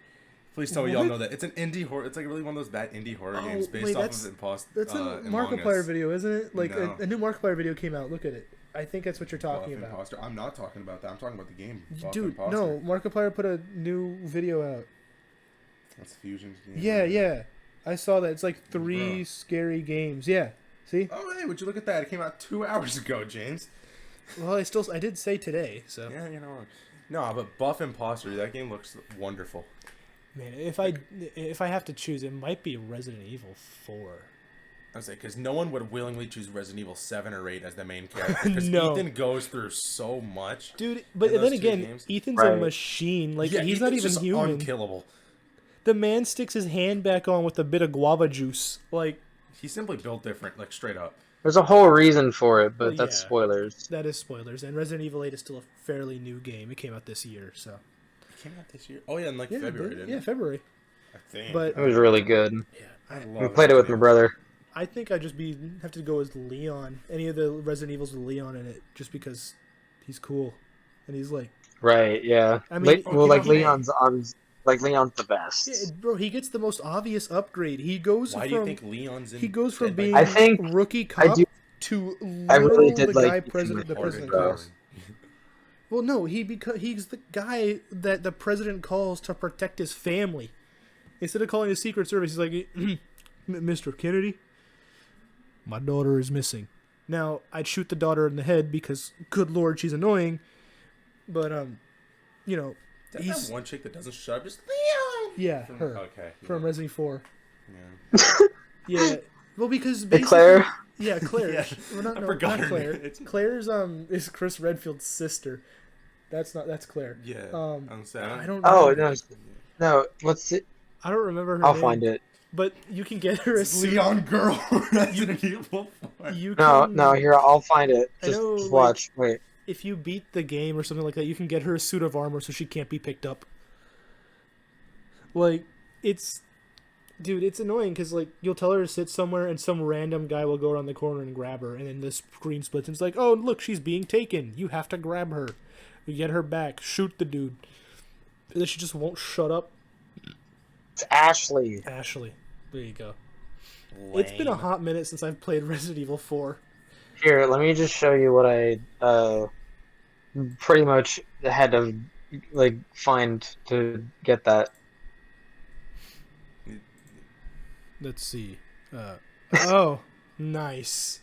S3: Please tell me y'all
S1: What?
S3: know that it's an indie horror. It's like really one of those bad indie horror games based
S1: wait,
S3: off
S1: that's-
S3: of Imposter.
S1: That's a
S3: Among
S1: Markiplier
S3: Us.
S1: video, isn't it? Like
S3: No.
S1: a new Markiplier video came out. Look at it. I think that's what you're
S3: Buff
S1: talking about.
S3: Imposter. I'm not talking about that. I'm talking about the game. Buff
S1: Dude,
S3: Imposter.
S1: no, Markiplier put a new video out.
S3: That's Fusion's game.
S1: Yeah, yeah. I saw that. It's like 3
S3: Bruh.
S1: scary games. Yeah. See?
S3: Oh hey, would you look at that? It came out 2 hours ago, James.
S1: Well, I did say today, so.
S3: Yeah, you know. No, but Buff Imposter. That game looks wonderful.
S1: Man, if I have to choose, it might be Resident Evil 4.
S3: I was like, because no one would willingly choose Resident Evil 7 or 8 as the main character. Because
S1: No.
S3: Ethan goes through so much.
S1: Dude, but
S3: In
S1: then
S3: those two
S1: again,
S3: games?
S1: Ethan's a
S2: Right.
S1: machine. Like
S3: Yeah,
S1: he's not
S3: Ethan's
S1: even
S3: just
S1: human.
S3: unkillable.
S1: The man sticks his hand back on with a bit of guava juice. Like
S3: He's simply built different, like straight up.
S2: There's a whole reason for it, but
S1: Well,
S2: that's
S1: yeah.
S2: spoilers.
S1: that is spoilers. And Resident Evil 8 is still a fairly new game. It came out this year, so.
S3: It came out this year. Oh yeah, in like
S1: Yeah,
S3: February,
S1: did-
S3: didn't
S1: yeah,
S3: it?
S1: February.
S3: I think.
S1: But
S2: It was really good.
S1: yeah,
S3: I
S2: I
S3: love
S2: played it with my brother.
S1: I think I'd just have to go as Leon. Any of the Resident Evils with Leon in it, just because he's cool, and he's like,
S2: Right, yeah.
S1: I mean,
S2: well, like
S1: he-
S2: Leon's the best.
S1: yeah, bro, he gets the most obvious upgrade. He goes
S3: Why
S1: from
S3: do you think Leon's in?
S1: he goes from
S3: Dead by
S1: being
S2: I think-
S1: rookie
S2: I
S1: cop
S2: do-
S1: to
S2: I really
S1: literal
S2: did
S1: the
S2: like
S1: guy
S2: Ethan
S1: president. The
S2: McCord,
S1: president
S2: though.
S1: calls. Well, no, he's the guy that the president calls to protect his family. Instead of calling the Secret Service, he's like, Mr. Kennedy, my daughter is missing. Now, I'd shoot the daughter in the head because, good lord, she's annoying. But, you know,
S3: That
S1: he's...
S3: one chick that doesn't shut up, just Leon.
S1: Yeah, her.
S3: Okay.
S1: From Resident 4.
S3: Yeah.
S1: Yeah. Well, because
S2: Hey,
S1: basically...
S2: Claire.
S1: Yeah, Claire.
S3: Yeah,
S1: Well, not,
S3: I
S1: no,
S3: forgot
S1: not
S3: her
S1: Claire.
S3: name. It's-
S1: Claire's is Chris Redfield's sister. That's Claire.
S3: Yeah. I'm sad.
S1: I don't.
S2: Oh,
S1: remember-
S2: no. What's it?
S1: I don't remember her
S2: I'll
S1: name,
S2: find it.
S1: But you can get her a suit.
S3: Leon girl. Resident Evil 4.
S1: You
S2: No,
S1: can,
S2: no, here, I'll find it.
S1: I
S2: Just,
S1: know,
S2: just
S1: like-
S2: watch. Wait.
S1: If you beat the game or something like that, you can get her a suit of armor so she can't be picked up. Like, it's Dude, it's annoying because like you'll tell her to sit somewhere and some random guy will go around the corner and grab her, and then the screen splits and it's like, oh look, she's being taken. You have to grab her. You get her back. Shoot the dude. And then she just won't shut up.
S2: It's Ashley.
S1: Ashley. There you go.
S3: Lame.
S1: It's been a hot minute since I've played Resident Evil 4.
S2: Here, let me just show you what I pretty much had to like find to get that.
S1: Let's see. Oh, nice.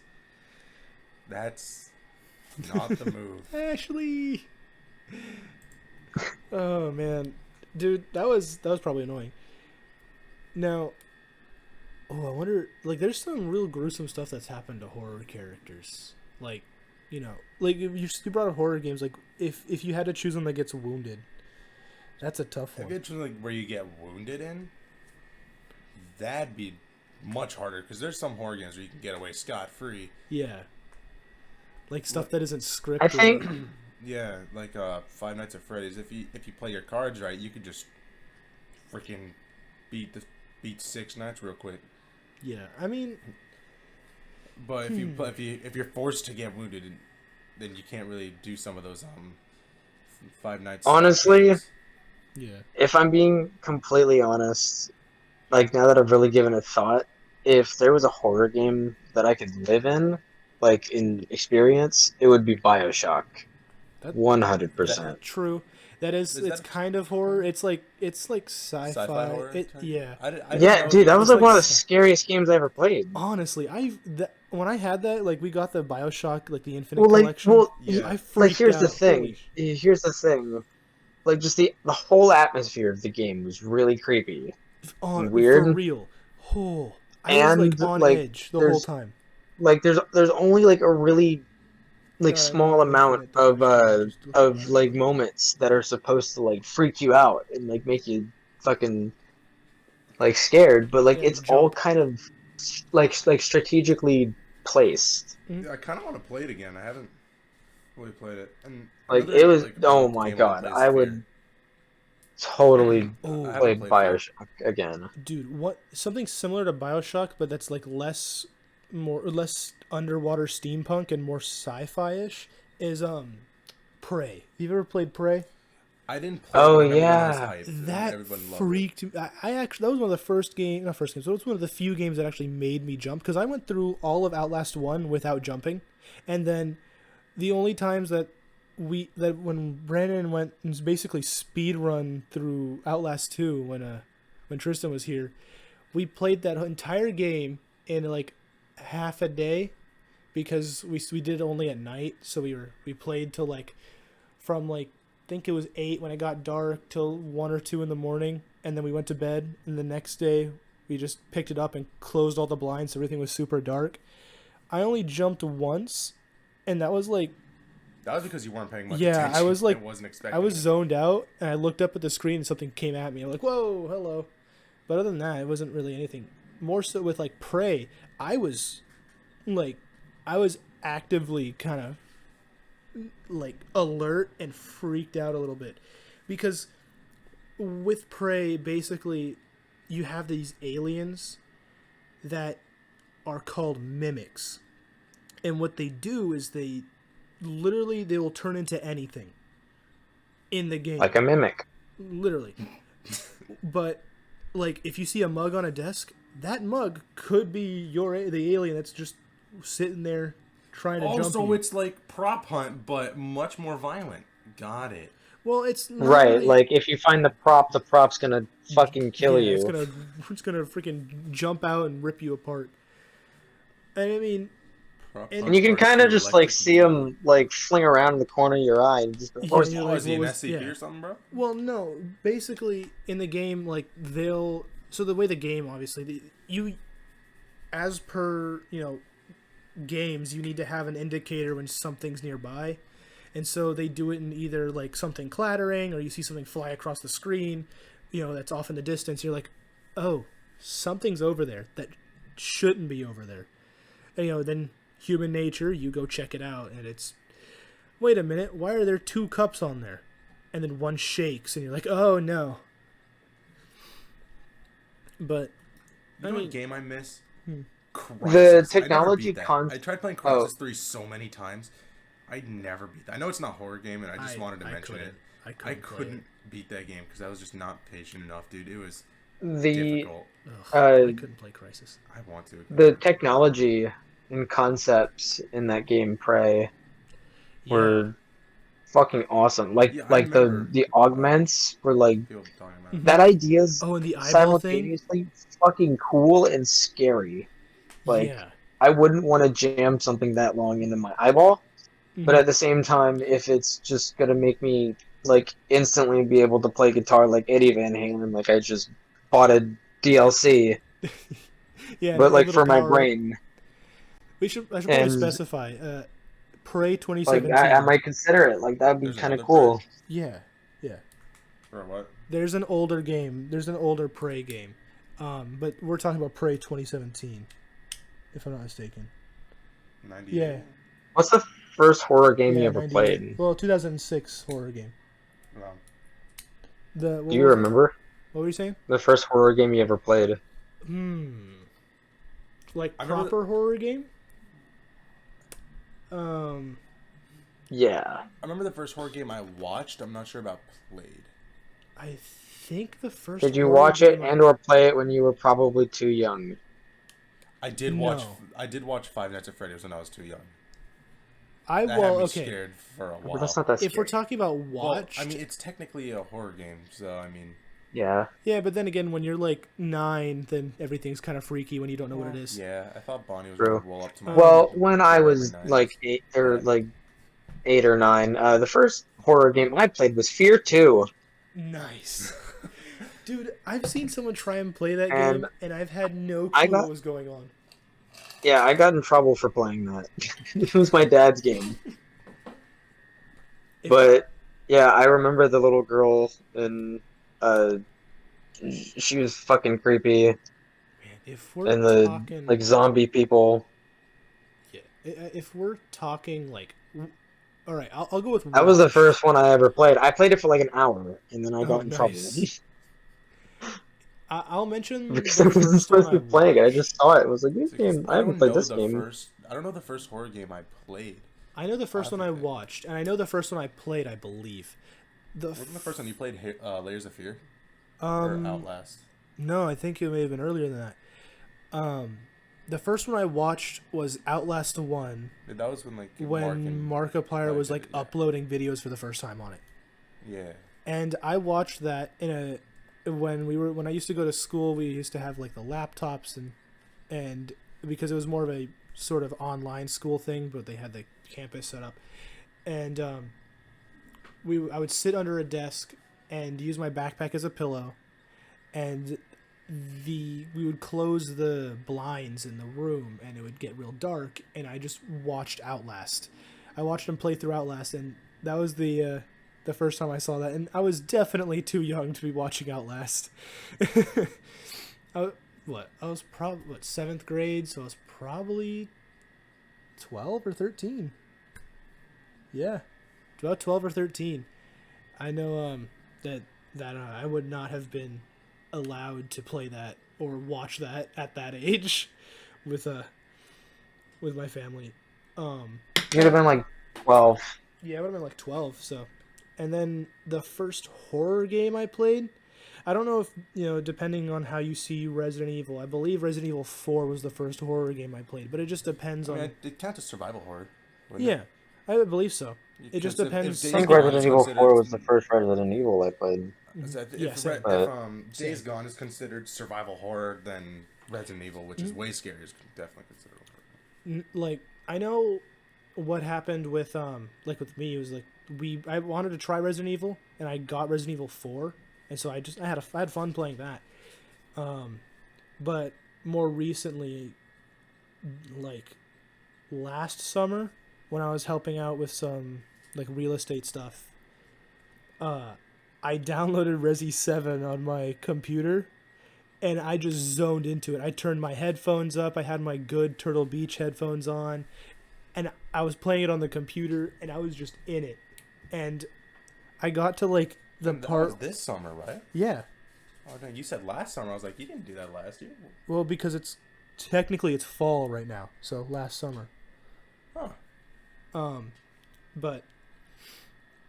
S3: That's not the move.
S1: Ashley. Oh man, dude, that was probably annoying. Now, oh, I wonder. Like, there's some real gruesome stuff that's happened to horror characters. Like, you know, like if you brought up horror games. Like, if you had to choose one that gets wounded, that's a tough
S3: If
S1: one.
S3: it's like where you get wounded in, that'd be much harder because there's some horror games where you can get away scot-free.
S1: Yeah. Like stuff that isn't scripted.
S2: I think
S3: Yeah, like Five Nights at Freddy's. If you play your cards right, you could just freaking beat 6 nights real quick.
S1: Yeah, I mean,
S3: But if you're forced to get wounded, then you can't really do some of those Five Nights.
S2: Honestly,
S3: games.
S1: yeah.
S2: if I'm being completely honest, like now that I've really given it thought, if there was a horror game that I could live in, like in experience, it would be BioShock.
S1: That-
S2: 100%.
S1: True. That is,
S3: Is
S1: it's
S3: that-
S1: kind of horror. It's like sci-fi.
S3: Sci-fi horror.
S1: Yeah.
S3: I didn't
S2: Yeah,
S3: know
S2: dude, that was
S1: it's
S2: like one of the
S1: like-
S2: scariest games I ever played.
S1: Honestly, when I had that, like we got the BioShock, like the Infinite
S2: Well, like,
S1: collection.
S2: well,
S3: Yeah.
S1: I
S2: like
S1: freaked
S2: here's
S1: out.
S2: the thing.
S1: Holy
S2: Here's the thing. Like, just the whole atmosphere of the game was really creepy. Weird.
S1: For real. Oh, I was like
S2: And,
S1: on
S2: like,
S1: edge the whole
S2: there's-
S1: time.
S2: Like, there's only like a really like
S1: Uh,
S2: small
S1: no,
S2: amount
S1: Infinite Collection, just look
S2: of
S1: at
S2: like
S1: it.
S2: moments that are supposed to like freak you out and like make you fucking like scared, but like
S1: Yeah,
S2: it's all
S1: jump.
S2: kind of like strategically placed.
S3: I kind of want to play it again. I haven't really played it. And
S2: Like
S3: another,
S2: it was.
S3: like,
S2: Oh
S3: old
S2: my
S3: game
S2: god,
S3: play is
S2: I would
S3: Fear.
S2: totally
S1: Oh,
S3: I
S2: play
S3: haven't played Fear.
S2: BioShock again.
S1: Dude, what something similar to BioShock, but that's like less underwater steampunk and more sci-fi-ish is Prey. You've ever played Prey?
S3: I didn't play
S2: Oh,
S3: it, but everyone was
S2: yeah.
S3: hyped, and
S1: That
S3: everyone loved it.
S1: freaked me. I actually, that was one of the first games, not first games, but it was one of the few games that actually made me jump because I went through all of Outlast 1 without jumping, and then the only times that when Brandon went and basically speed run through Outlast 2 when Tristan was here, we played that entire game in like half a day because we did it only at night, so we played till like from like I think it was 8 when it got dark till 1 or 2 in the morning, and then we went to bed, and the next day we just picked it up and closed all the blinds so everything was super dark. I only jumped once, and that was like
S3: That was because you weren't paying much
S1: Yeah,
S3: attention.
S1: I was like-
S3: I wasn't expecting.
S1: I was
S3: it.
S1: zoned out, and I looked up at the screen and something came at me. I'm like, whoa, hello. But other than that, it wasn't really anything. More so with like Prey, I was actively kind of like alert and freaked out a little bit because with Prey, basically you have these aliens that are called mimics, and what they do is they will turn into anything in the game,
S2: Like a mimic.
S1: literally. But like if you see a mug on a desk, that mug could be the alien that's just sitting there trying to jump
S3: Also,
S1: you.
S3: it's like prop hunt, but much more violent. Got it.
S1: Well, it's not
S2: Right,
S1: really-
S2: like if you find the prop's gonna fucking kill
S1: yeah,
S2: you.
S1: It's gonna freaking jump out and rip you apart. And I mean,
S3: Prop
S1: And
S3: hunt
S2: And you can
S3: starts
S2: kind of
S3: to
S2: just like
S3: electric
S2: see
S3: you.
S2: him like fling around in the corner of your eye and just go,
S1: Yeah,
S2: "Oh,
S1: you're
S3: Oh,
S1: like,
S3: is he an
S1: what was-
S3: SCP
S1: yeah.
S3: or something, bro?
S1: well, no. Basically, in the game, like so the way the game, obviously, as per games, you need to have an indicator when something's nearby, and so they do it in either like something clattering or you see something fly across the screen, that's off in the distance. You're like, oh, something's over there that shouldn't be over there, and then human nature, you go check it out, and it's, wait a minute, why are there 2 cups on there? And then one shakes, and you're like, oh no. But
S3: You know what game I miss?
S1: Hmm.
S2: The
S3: Crysis. I never
S2: technology
S3: beat that.
S2: con.
S3: I tried playing
S2: Oh,
S3: Crysis 3 so many times. I never beat that. I know it's not a horror game, and I just wanted to mention it. I couldn't beat that game because I was just not patient enough, dude. It was
S2: the
S3: difficult.
S1: I couldn't play Crysis.
S3: I want to.
S2: the technology and concepts in that game, Prey,
S1: Yeah.
S2: were fucking awesome. Like
S3: Yeah, I
S2: like
S3: remember
S2: the augments were like
S3: people talking about it.
S2: that idea's
S1: Oh, and the eyeball thing.
S2: simultaneously fucking cool and scary. Like
S1: Yeah.
S2: I wouldn't want to jam something that long into my eyeball, but
S1: Mhm.
S2: at the same time, if it's just gonna make me like instantly be able to play guitar like Eddie Van Halen, like I just bought a DLC,
S1: Yeah,
S2: but
S1: a
S2: like
S1: little
S2: for my
S1: power up.
S2: brain,
S1: I should probably
S2: and
S1: specify. Prey
S2: like
S1: 2017.
S2: I might consider it. Like that'd be
S3: There's
S2: kind of
S3: another
S2: cool.
S1: Yeah. Yeah.
S3: Or what?
S1: There's an older game. There's an older Prey game. But we're talking about Prey 2017, if I'm not mistaken.
S3: 98.
S1: Yeah.
S2: What's the first horror game you
S1: Yeah,
S2: ever
S1: 98.
S2: played?
S1: Well, 2006 horror game.
S3: Well,
S1: The what
S2: Do you
S1: was it?
S2: remember
S1: What were you saying?
S2: the first horror game you ever played?
S1: Like
S3: I remember
S1: proper horror game?
S2: Yeah.
S3: I remember the first horror game I watched. I'm not sure about played.
S1: I think the first.
S2: Did you
S1: horror
S2: watch it
S1: game
S2: and or play it when you were probably too young?
S3: I did
S1: No.
S3: watch. I did watch Five Nights at Freddy's when I was too young.
S1: I
S3: That had me
S1: okay.
S3: scared for a while.
S2: But that's not that scary.
S1: If we're talking about
S3: Well,
S1: watched,
S3: I mean, it's technically a horror game, so I mean,
S2: Yeah.
S1: yeah, but then again, when you're like 9, then everything's kind of freaky when you don't know what it is.
S3: yeah. I thought Bonnie was
S2: True.
S3: gonna roll up to my.
S2: Well,
S3: room
S2: when I
S3: every
S2: was
S3: night.
S2: like 8 or 9, the first horror game I played was Fear 2.
S1: Nice. Dude, I've seen someone try and play that
S2: And
S1: game, and I've had no
S2: I
S1: clue
S2: got-
S1: what was going on.
S2: Yeah, I got in trouble for playing that. It was my dad's game. But yeah, I remember the little girl, and she was fucking creepy,
S1: Man, if we're
S2: and the
S1: talking
S2: like zombie people.
S1: yeah, if we're talking like, all right, I'll go with.
S2: That was the
S1: watch.
S2: first one I ever played. I played it for like an hour, and then I got in trouble.
S1: Nice. I'll mention
S2: Because I wasn't supposed to be playing it. I just saw it. I was like, this game, I haven't played this game.
S3: I don't know the first horror game I played.
S1: I know the first one I watched, and I know the first one I played. I believe.
S3: Wasn't the first one you played Layers of Fear? Or Outlast?
S1: No, I think it may have been earlier than that. The first one I watched was Outlast 1.
S3: Yeah, that was when like
S1: When Markiplier was like
S3: did it, yeah.
S1: uploading videos for the first time on it.
S3: Yeah.
S1: And I watched that when I used to go to school, we used to have like the laptops and because it was more of a sort of online school thing, but they had the campus set up. And I would sit under a desk and use my backpack as a pillow, and we would close the blinds in the room and it would get real dark, and I just watched Outlast. I watched him play through Outlast, and that was the first time I saw that, and I was definitely too young to be watching Outlast. I was probably 7th grade, so I was probably 12 or 13. Yeah, about 12 or 13. I know that I would not have been allowed to play that or watch that at that age with my family.
S2: You'd have been like 12.
S1: Yeah, I would have been like 12. So, and then the first horror game I played, I don't know if depending on how you see Resident Evil. I believe Resident Evil 4 was the first horror game I played, but it just depends on.
S3: It counts as survival horror.
S1: Yeah, I believe so. It just depends.
S2: I think Resident Evil 4 was the first Resident Evil I played.
S3: If Days Gone is considered survival horror, then Resident Evil, which is way scarier, is definitely considered horror.
S1: Like, I know what happened with with me. It was like I wanted to try Resident Evil, and I got Resident Evil 4, and so I had fun playing that. But more recently, like last summer, when I was helping out with some like real estate stuff, I downloaded Resi 7 on my computer, and I just zoned into it. I turned my headphones up. I had my good Turtle Beach headphones on, and I was playing it on the computer, and I was just in it. And I got to like the part.
S3: That was this summer, right?
S1: Yeah.
S3: Oh, dang, you said last summer. I was like, you didn't do that last year.
S1: Well, because it's technically it's fall right now, so last summer.
S3: Huh.
S1: But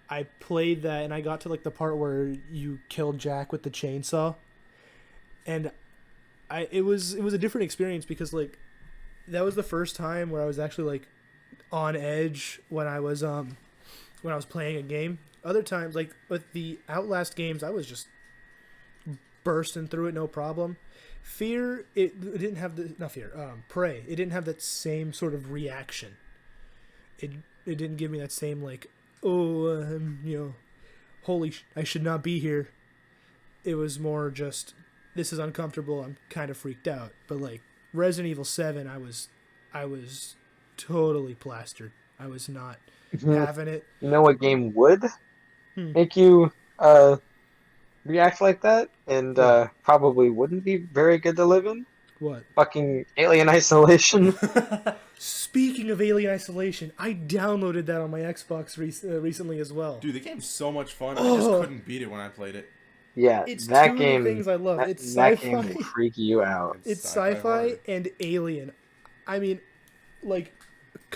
S1: I played that and I got to like the part where you killed Jack with the chainsaw, and it was a different experience because like that was the first time where I was actually like on edge when I was playing a game. Other times, like with the Outlast games, I was just bursting through it no problem. Fear, it didn't have the not fear. Prey, it didn't have that same sort of reaction. It didn't give me that same like, oh, I should not be here. It was more just, this is uncomfortable. I'm kind of freaked out. But like Resident Evil 7, I was totally plastered. I was not having it.
S2: You know what game would make you react like that, and probably wouldn't be very good to live in?
S1: What?
S2: Fucking Alien Isolation.
S1: Speaking of Alien Isolation, I downloaded that on my Xbox recently as well.
S3: Dude, the game's so much fun. I just couldn't beat it when I played it.
S2: Yeah,
S1: It's
S2: that
S1: two
S2: game.
S1: things I love. It's
S2: that
S1: sci-fi.
S2: game will freak you out.
S1: It's
S3: sci-fi
S1: sci-fi
S3: horror.
S1: and alien. I mean, like.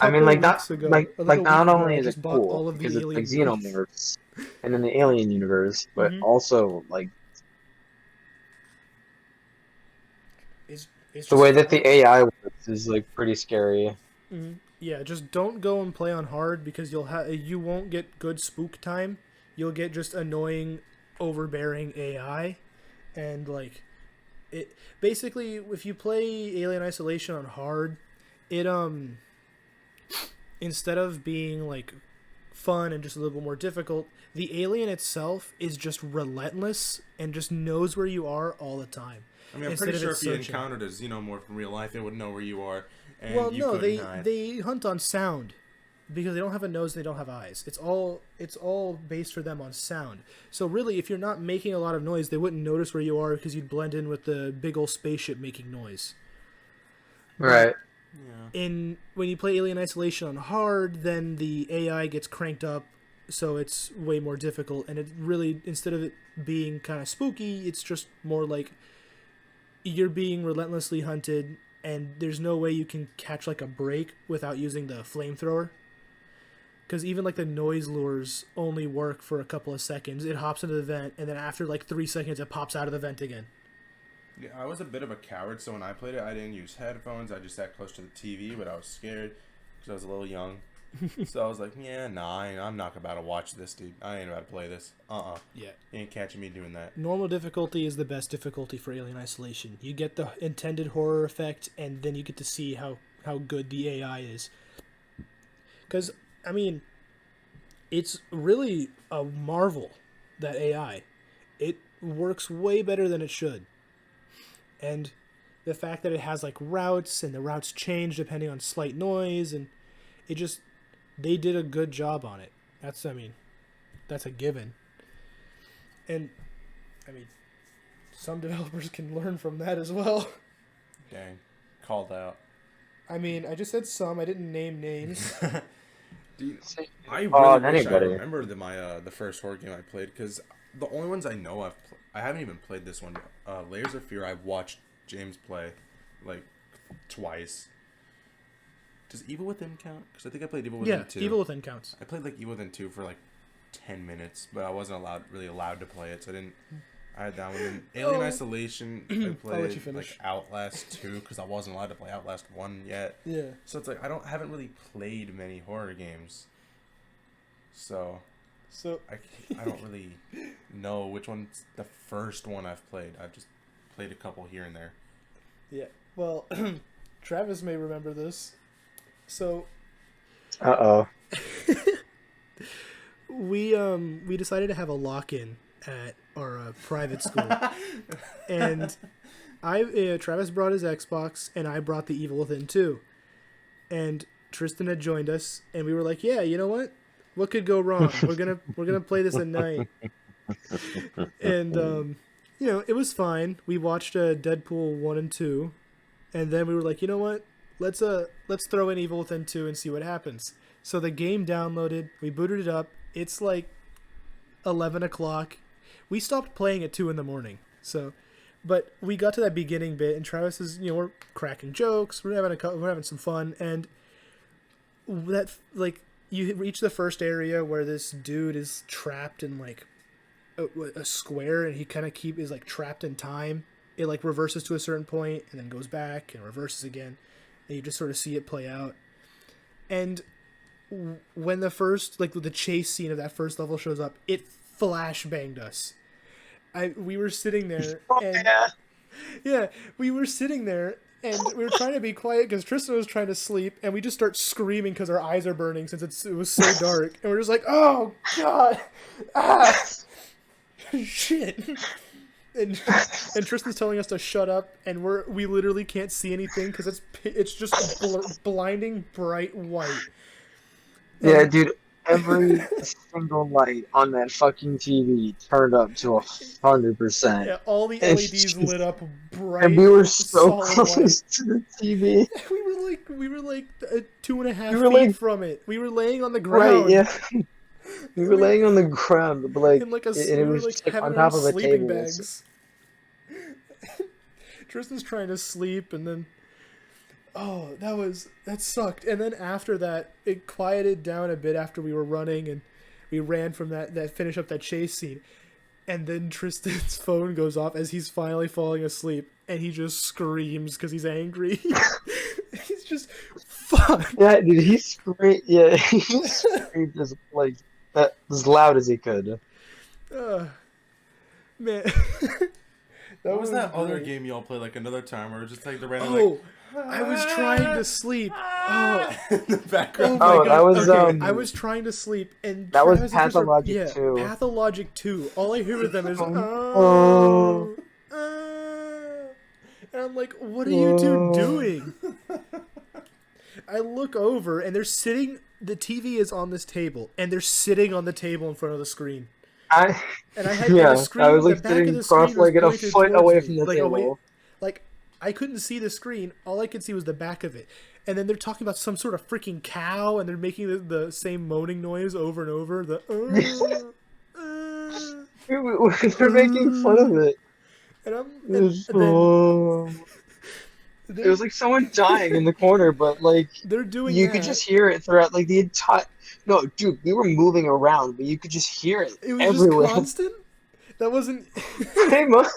S2: Like not
S1: weeks ago,
S2: like
S1: a little
S2: not
S1: week ago,
S2: only
S1: I
S2: is it
S1: just bought all
S2: cool
S1: of the
S2: because it's like
S1: alien movies.
S2: xenomorphs and in the alien universe, but also like
S1: It's
S2: the
S1: just
S2: way that the AI works is like pretty scary.
S1: Yeah, just don't go and play on hard because you won't get good spook time. You'll get just annoying, overbearing AI, and like it. Basically, if you play Alien Isolation on hard, it instead of being like fun and just a little bit more difficult, the alien itself is just relentless and just knows where you are all the time.
S3: I mean, I'm
S1: Instead
S3: pretty
S1: of
S3: sure
S1: it
S3: if you
S1: searching.
S3: encountered a xenomorph in real life, it would know where you are, and
S1: Well,
S3: you
S1: no,
S3: couldn't hide.
S1: they hunt on sound because they don't have a nose, they don't have eyes. It's all based for them on sound. So really, if you're not making a lot of noise, they wouldn't notice where you are because you'd blend in with the big old spaceship making noise.
S2: Right.
S3: Yeah.
S1: When you play Alien Isolation on hard, then the AI gets cranked up, so it's way more difficult. And it really, instead of it being kind of spooky, it's just more like you're being relentlessly hunted, and there's no way you can catch like a break without using the flamethrower. Because even like the noise lures only work for a couple of seconds. It hops into the vent, and then after like 3 seconds, it pops out of the vent again.
S3: Yeah, I was a bit of a coward, so when I played it, I didn't use headphones. I just sat close to the TV, but I was scared because I was a little young. So I was like, yeah, nah, I'm not about to watch this, dude. I ain't about to play this.
S1: Yeah.
S3: You ain't catching me doing that.
S1: Normal difficulty is the best difficulty for Alien Isolation. You get the intended horror effect, and then you get to see how good the AI is. Because, I mean, it's really a marvel, that AI. It works way better than it should. And the fact that it has, like, routes, and the routes change depending on slight noise, and it just... They did a good job on it. That's a given. And, I mean, some developers can learn from that as well.
S3: Dang. Called out.
S1: I mean, I just said some. I didn't name names.
S3: Dude, I really wish
S2: anybody.
S3: I remembered the first horror game I played, because the only ones I know I haven't even played this one. Layers of Fear, I've watched James play, like, twice. Does Evil Within count? Because I think I played Evil Within 2.
S1: Yeah, Evil Within counts.
S3: I played like Evil Within 2 for like 10 minutes, but I wasn't really allowed to play it, so I didn't. I had that one. And Alien Isolation, I
S1: I'll let you
S3: played
S1: finish.
S3: like Outlast 2 because I wasn't allowed to play Outlast 1 yet.
S1: Yeah.
S3: So it's like haven't really played many horror games. So I don't really know which one's the first one I've played. I've just played a couple here and there.
S1: Yeah. Well, Travis may remember this. So we decided to have a lock-in at our private school, and Travis brought his Xbox, and I brought the Evil Within 2, and Tristan had joined us, and we were like, yeah, you know what could go wrong? We're gonna play this at night, and it was fine. We watched Deadpool 1 and 2, and then we were like, you know what? Let's throw in Evil Within 2 and see what happens. So the game downloaded, we booted it up. It's like 11 o'clock. We stopped playing at 2 in the morning. So, but we got to that beginning bit, and Travis is, we're cracking jokes, we're having some fun, and that like you reach the first area where this dude is trapped in like a square, and he kind of is like trapped in time. It like reverses to a certain point and then goes back and reverses again, and you just sort of see it play out. And when the first like the chase scene of that first level shows up, it flashbanged us. We were sitting there, and yeah, we were sitting there, and we were trying to be quiet because Tristan was trying to sleep, and we just start screaming because our eyes are burning since it was so dark, and we're just like, oh god, shit. And Tristan's telling us to shut up, and we literally can't see anything because it's just blinding bright white.
S2: Yeah, dude, every single light on that fucking TV turned up to 100%.
S1: Yeah, all the LEDs lit up bright.
S2: And we were so close
S1: white.
S2: to the TV.
S1: We were like 2.5 feet from it. We were laying on the ground.
S2: Right, yeah. We were laying on the ground, but like,
S1: and it was just
S2: like on top of a table.
S1: Bags. Tristan's trying to sleep, and then that sucked. And then after that, it quieted down a bit after we were running, and we ran from that finish up that chase scene. And then Tristan's phone goes off as he's finally falling asleep, and he just screams because he's angry. He's just fuck.
S2: Yeah, dude, he screamed. Yeah, he screamed as loud as he could.
S1: Man.
S3: What was that other game y'all played like another time where it was just like the random
S1: I was trying to sleep.
S3: In the background.
S1: Oh my God.
S2: That was
S1: I was trying to sleep, and
S2: that was
S1: Travis
S2: Pathologic 2.
S1: Pathologic 2. All I hear with them is and I'm like, what are you two doing? I look over, and they're sitting. The TV is on this table, and they're sitting on the table in front of the screen.
S2: I was like sitting cross-legged a foot away from the table.
S1: I couldn't see the screen. All I could see was the back of it. And then they're talking about some sort of freaking cow, and they're making the same moaning noise over and over.
S2: They're making fun of it. It was like someone dying in the corner, but like
S1: they're doing.
S2: You could just hear it throughout like the entire. No, dude, we were moving around, but you could just hear it.
S1: It was
S2: everywhere.
S1: Just constant. That wasn't.
S2: Pretty much.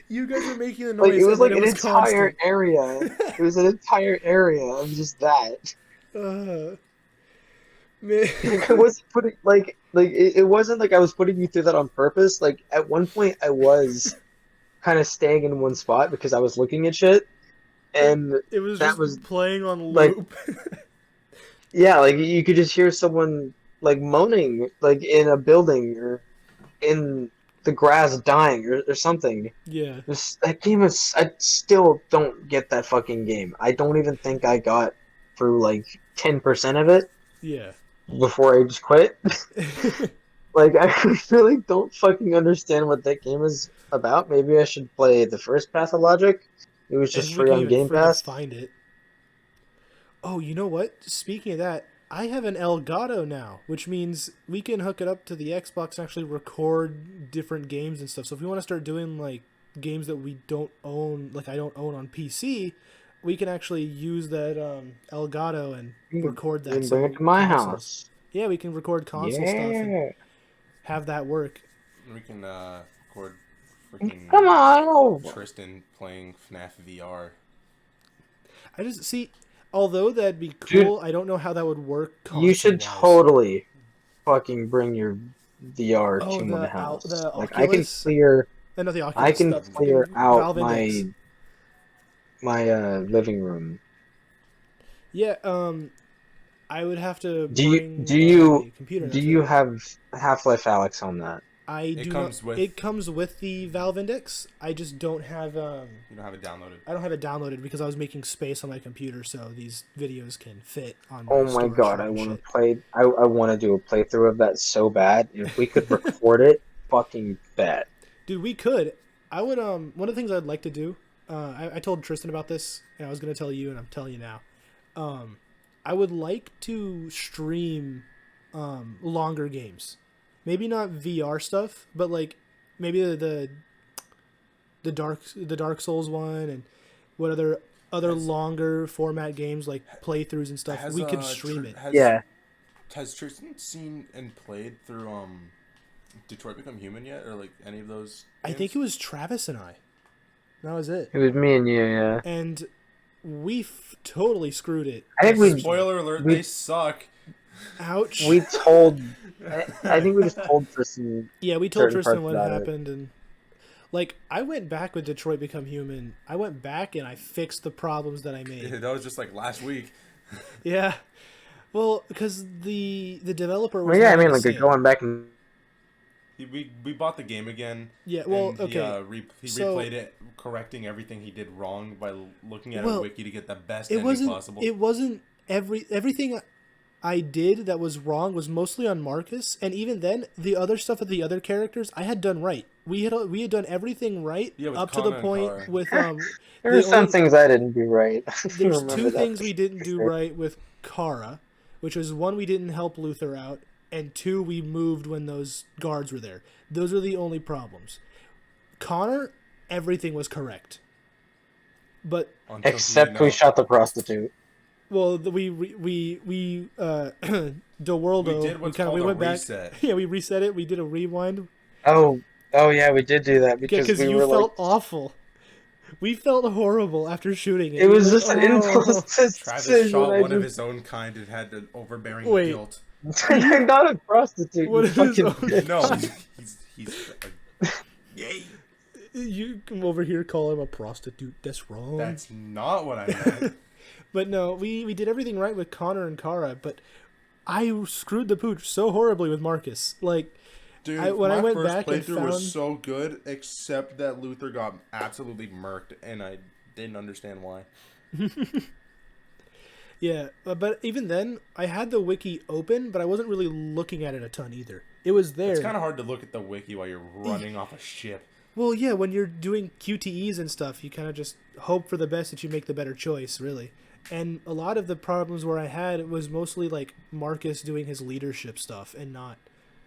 S1: You guys were making the noise.
S2: Like it was like an entire
S1: constant.
S2: area. It was an entire area of just that.
S1: Man.
S2: I wasn't putting it wasn't like I was putting you through that on purpose. Like at one point, I was kind of staying in one spot because I was looking at shit, and
S1: it was
S2: that
S1: just
S2: was
S1: playing on loop.
S2: Like, yeah, like you could just hear someone like moaning, like in a building or in the grass dying or something.
S1: Yeah.
S2: That game is. I still don't get that fucking game. I don't even think I got through like 10% of it.
S1: Yeah.
S2: Before I just quit. Like I really don't fucking understand what that game is about. Maybe I should play the first Pathologic. It was just free on Game Pass.
S1: Find it. Oh, you know what? Speaking of that, I have an Elgato now, which means we can hook it up to the Xbox and actually record different games and stuff. So if we want to start doing like games that we don't own, like I don't own on PC, we can actually use that Elgato and record that.
S2: You can bring it to my house.
S1: Yeah, we can record console stuff and have that work.
S3: We can record freaking
S2: Come on,
S3: Tristan playing FNAF VR.
S1: I just see. Although that'd be cool, I don't know how that would work.
S2: You should totally fucking bring your VR to my house.
S1: Like
S2: I can clear.
S1: No, the Oculus
S2: I can
S1: stuff.
S2: clear out
S1: Valve Index.
S2: my living room.
S1: Yeah, I would have to.
S2: Do
S1: computer
S2: you have Half-Life Alyx on that?
S1: It comes with the Valve Index. I just don't have. You
S3: don't have it downloaded.
S1: I don't have it downloaded because I was making space on my computer so these videos can fit on.
S2: Oh my god! I want to play. I want to do a playthrough of that so bad. If we could record it, fucking bet.
S1: Dude, we could. I would. One of the things I'd like to do. I told Tristan about this, and I was gonna tell you, and I'm telling you now. I would like to stream longer games. Maybe not VR stuff, but like maybe the the Dark Souls one, and what other longer format games like playthroughs and stuff. We could stream it.
S2: Yeah.
S3: Has Tristan seen and played through Detroit Become Human yet, or like any of those
S1: I
S3: games?
S1: think it was Travis and I. That was it.
S2: It was me and you, yeah.
S1: And we totally screwed it.
S2: I think we
S3: Spoiler alert, they suck.
S1: Ouch.
S2: we told. I think we just told Tristan.
S1: Yeah, we told
S2: certain
S1: Tristan
S2: parts
S1: what
S2: about it.
S1: happened, and like I went back with Detroit Become Human. I went back and I fixed the problems that I made.
S3: That was just like last week.
S1: Yeah. Well, because the developer was
S2: Well, yeah, I
S1: not
S2: mean,
S1: on the
S2: like
S1: sale.
S2: going back and
S3: We bought the game again.
S1: Yeah, well,
S3: and
S1: okay.
S3: He
S1: So-
S3: replayed it, correcting everything he did wrong by looking at
S1: Well,
S3: a wiki to get the best
S1: It
S3: ending
S1: wasn't.
S3: possible.
S1: It wasn't everything I did that was wrong was mostly on Marcus, and even then, the other stuff with the other characters I had done right. We had done everything right
S3: Yeah, with
S1: up to the
S3: Connor and
S1: point
S3: Cara.
S1: with
S2: there
S1: the
S2: were some
S1: only-
S2: things I didn't do right.
S1: There's
S2: Remember
S1: two
S2: that
S1: things
S2: for
S1: we didn't do
S2: sure.
S1: right with Kara, which was one, we didn't help Luther out, and two, we moved when those guards were there. Those are the only problems. Connor, everything was correct. But
S3: Until he,
S2: Except we shot the prostitute.
S1: well, we DeWorldo,
S3: We did what's called a
S1: went
S3: reset.
S1: back. Yeah, we reset it. We did a rewind.
S2: Oh yeah, we did do that because
S1: Because
S2: we
S1: you
S2: were
S1: felt
S2: like,
S1: awful. We felt horrible after shooting it.
S2: it
S1: We
S2: was
S1: were
S2: just an
S1: like,
S2: impulse
S3: Travis
S2: decision.
S3: shot
S2: I
S3: one of
S2: just-
S3: his own kind and had the overbearing
S1: Wait.
S3: guilt.
S2: I'm not a prostitute.
S1: What
S2: you
S1: is his
S2: fucking
S1: own-
S2: bitch.
S3: No, he's yay.
S1: You come over here, call him a prostitute. That's wrong.
S3: That's not what I meant.
S1: But no, we did everything right with Connor and Kara, but I screwed the pooch so horribly with Marcus. Like,
S3: Dude,
S1: when
S3: my
S1: I went
S3: first
S1: back and
S3: playthrough
S1: found-
S3: was so good, except that Luther got absolutely murked, and I didn't understand why.
S1: yeah, but even then, I had the wiki open, but I wasn't really looking at it a ton either. It was there.
S3: It's kind of hard to look at the wiki while you're running off a ship.
S1: Well, yeah, when you're doing QTEs and stuff, you kind of just hope for the best that you make the better choice, really. And a lot of the problems where I had it was mostly like Marcus doing his leadership stuff and not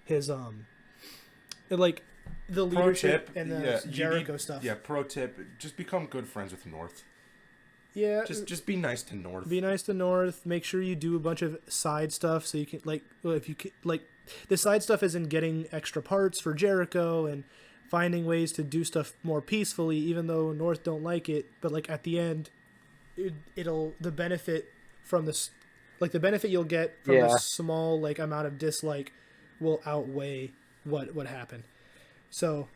S1: his like the
S3: Pro
S1: leadership
S3: tip,
S1: and the
S3: yeah, you
S1: Jericho
S3: need-
S1: stuff.
S3: Yeah, pro tip, just become good friends with North.
S1: Yeah,
S3: Just be nice to North.
S1: be nice to North. Make sure you do a bunch of side stuff so you can if you can, the side stuff is in getting extra parts for Jericho and finding ways to do stuff more peacefully, even though North don't like it. But like at the end, it'll the benefit from this, like the benefit you'll get from
S2: Yeah.
S1: the small like amount of dislike will outweigh what happened. So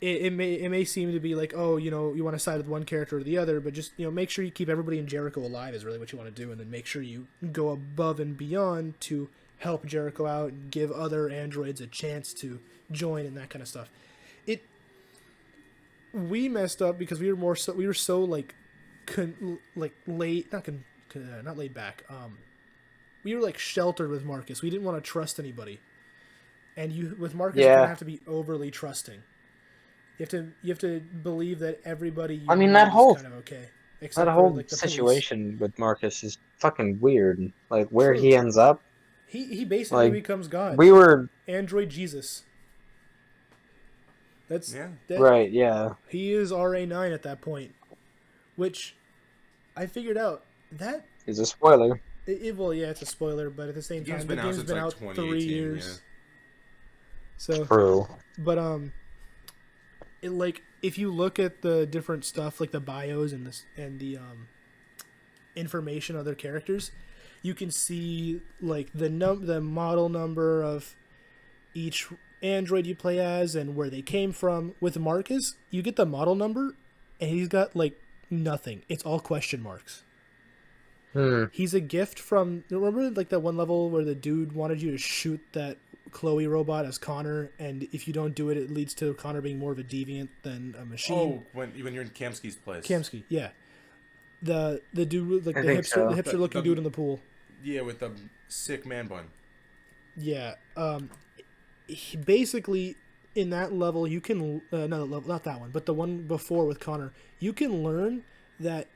S1: it may seem to be like, oh, you want to side with one character or the other, but just make sure you keep everybody in Jericho alive is really what you want to do, and then make sure you go above and beyond to help Jericho out and give other androids a chance to join and that kind of stuff. We messed up because we were so like laid not laid back. We were like sheltered with Marcus. We didn't want to trust anybody, and with Marcus you
S2: Yeah.
S1: have to be overly trusting. You have to believe that everybody.
S2: I mean,
S1: meet
S2: that
S1: is
S2: whole-
S1: kind of okay. Except
S2: That
S1: for,
S2: whole
S1: like, the police.
S2: situation with Marcus is fucking weird. Like where
S1: True.
S2: he ends up.
S1: He basically
S2: Like,
S1: becomes God.
S2: We were
S1: Android Jesus. That
S2: right, yeah.
S1: He is RA9 at that point, which I figured out that
S2: Is a spoiler.
S1: well, yeah, it's a spoiler, but at the same
S3: The
S1: time,
S3: game's
S1: the
S3: been out
S1: game's
S3: since
S1: been
S3: like
S1: out
S3: 2018.
S1: 3 years. So,
S2: True.
S1: but if you look at the different stuff like the bios and the information of their characters, you can see like the model number of each android you play as and where they came from. With Marcus, you get the model number and he's got like nothing. It's all question marks. He's a gift from, remember like that one level where the dude wanted you to shoot that Chloe robot as Connor, and if you don't do it, it leads to Connor being more of a deviant than a machine.
S3: Oh, when you're in Kamsky's place.
S1: Kamsky, yeah. The dude, like
S2: I
S1: the
S2: think
S1: hipster,
S2: so.
S1: the hipster looking dude in the pool.
S3: Yeah, with the sick man bun.
S1: Yeah. He basically in that level you can not that one, but the one before with Connor, you can learn that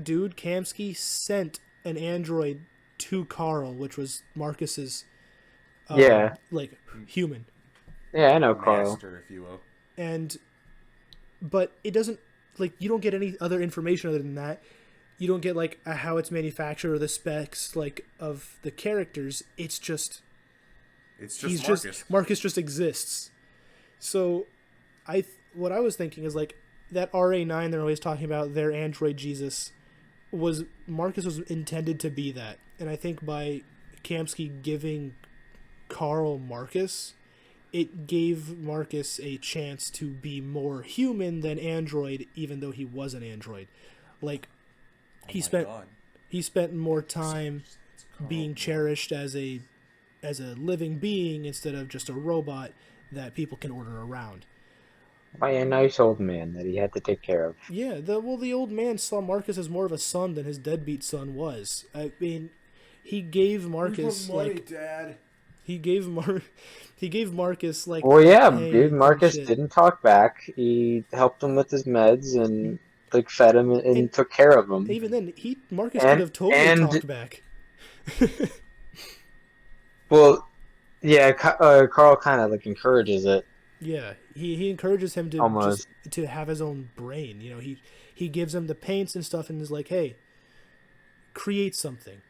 S1: dude Kamsky sent an android to Carl, which was Marcus's
S2: Yeah.
S1: like human.
S2: Yeah, I know Carl.
S3: Master, if you will.
S1: And but it doesn't, like, you don't get any other information other than that. You don't get, like, how it's manufactured or the specs, like, of the characters. It's just
S3: Marcus.
S1: Marcus just exists. So what I was thinking is, like, that RA9 they're always talking about, their android Jesus, Marcus was intended to be that. And I think by Kamsky giving Carl Marcus, it gave Marcus a chance to be more human than android, even though he was an android. Like, he spent more time being cherished as a living being instead of just a robot that people can order around.
S2: By a nice old man that he had to take care of.
S1: Yeah, the old man saw Marcus as more of a son than his deadbeat son was. I mean, he gave Marcus
S3: Dad.
S1: He gave Marcus, like...
S2: Well, yeah,
S1: hey,
S2: dude, Marcus
S1: shit.
S2: didn't talk back. He helped him with his meds and, like, fed him and took care of him.
S1: Even then, Marcus could have totally talked back.
S2: Well, yeah, Carl kind of, like, encourages it.
S1: Yeah, he encourages him to
S2: Almost.
S1: to have his own brain. You know, he gives him the paints and stuff and is like, hey, create something.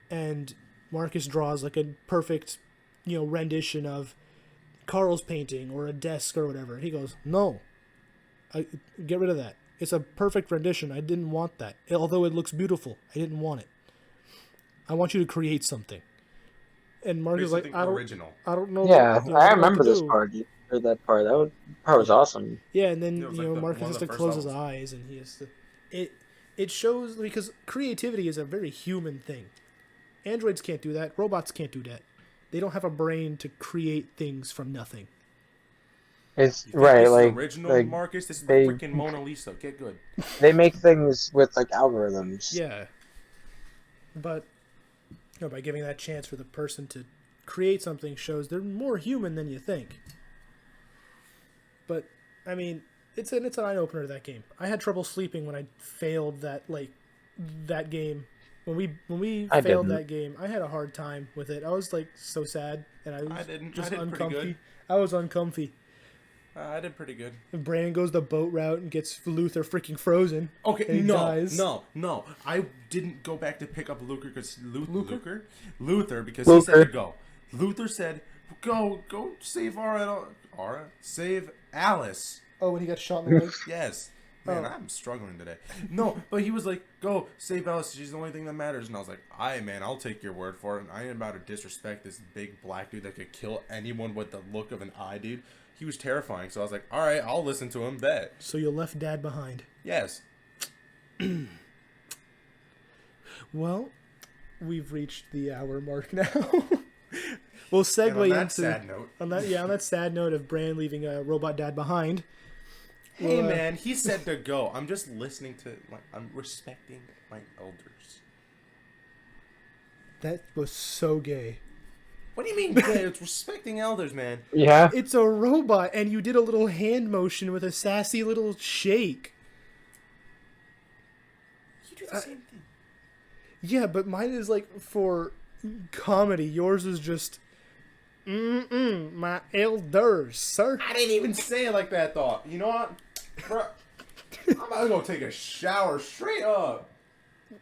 S1: And Marcus draws, like, a perfect, rendition of Carl's painting or a desk or whatever. And he goes, no, get rid of that. It's a perfect rendition. I didn't want that. Although it looks beautiful, I didn't want it. I want you to create something. And Marcus is like, I don't know.
S2: Yeah, I remember this
S1: do.
S2: part. Or that part. That part was awesome.
S1: Yeah, and then
S3: like
S1: Marcus has to close his eyes, and he has to. It shows, because creativity is a very human thing. Androids can't do that. Robots can't do that. They don't have a brain to create things from nothing.
S2: It's right,
S3: this
S2: like
S3: is original
S2: like,
S3: Marcus. This is
S2: they-
S3: the freaking Mona Lisa. Get good.
S2: They make things with, like, algorithms.
S1: Yeah, but by giving that chance for the person to create something shows they're more human than you think. But I mean, it's an eye opener to that game. I had trouble sleeping when I failed that game. When we failed that game, I had a hard time with it. I was, like, so sad, and I was just uncomfy. I was uncomfy.
S3: I did pretty good.
S1: And Brandon goes the boat route and gets Luther freaking frozen.
S3: Okay,
S1: and he dies.
S3: no. I didn't go back to pick up Luther because Luther because he said to go. Luther said, "Go save save Alice."
S1: Oh, when he got shot in the leg.
S3: Yes. Man, I'm struggling today. No, but he was like, "Go save Alice. She's the only thing that matters." And I was like, man, I'll take your word for it. And I ain't about to disrespect this big black dude that could kill anyone with the look of an eye, dude. He was terrifying. So I was like, all right, I'll listen to him. Bet. So
S1: you left Dad behind.
S3: Yes.
S1: Well, we've reached the hour mark now. We'll segue into
S3: sad note.
S1: On that sad note of Brand leaving a robot dad behind.
S3: Hey, man, he said to go. I'm just listening to. I'm respecting my elders.
S1: That was so gay.
S3: What do you mean gay? It's respecting elders, man.
S2: Yeah.
S1: It's a robot, and you did a little hand motion with a sassy little shake.
S3: You do the same thing.
S1: Yeah, but mine is, like, for comedy. Yours is just, my elders, sir.
S3: I didn't even say it like that, though. You know what? Bro, I'm about to go take a shower straight up.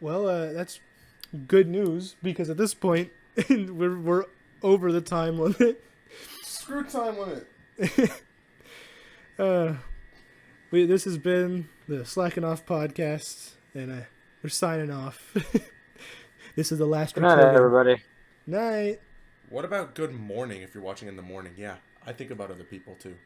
S1: Well, that's good news, because at this point, we're over the time limit.
S3: Screw time limit.
S1: This has been the Slackin' Off podcast, and we're signing off. This is the last
S2: Good night, everybody.
S1: Night.
S3: What about good morning if you're watching in the morning? Yeah, I think about other people too.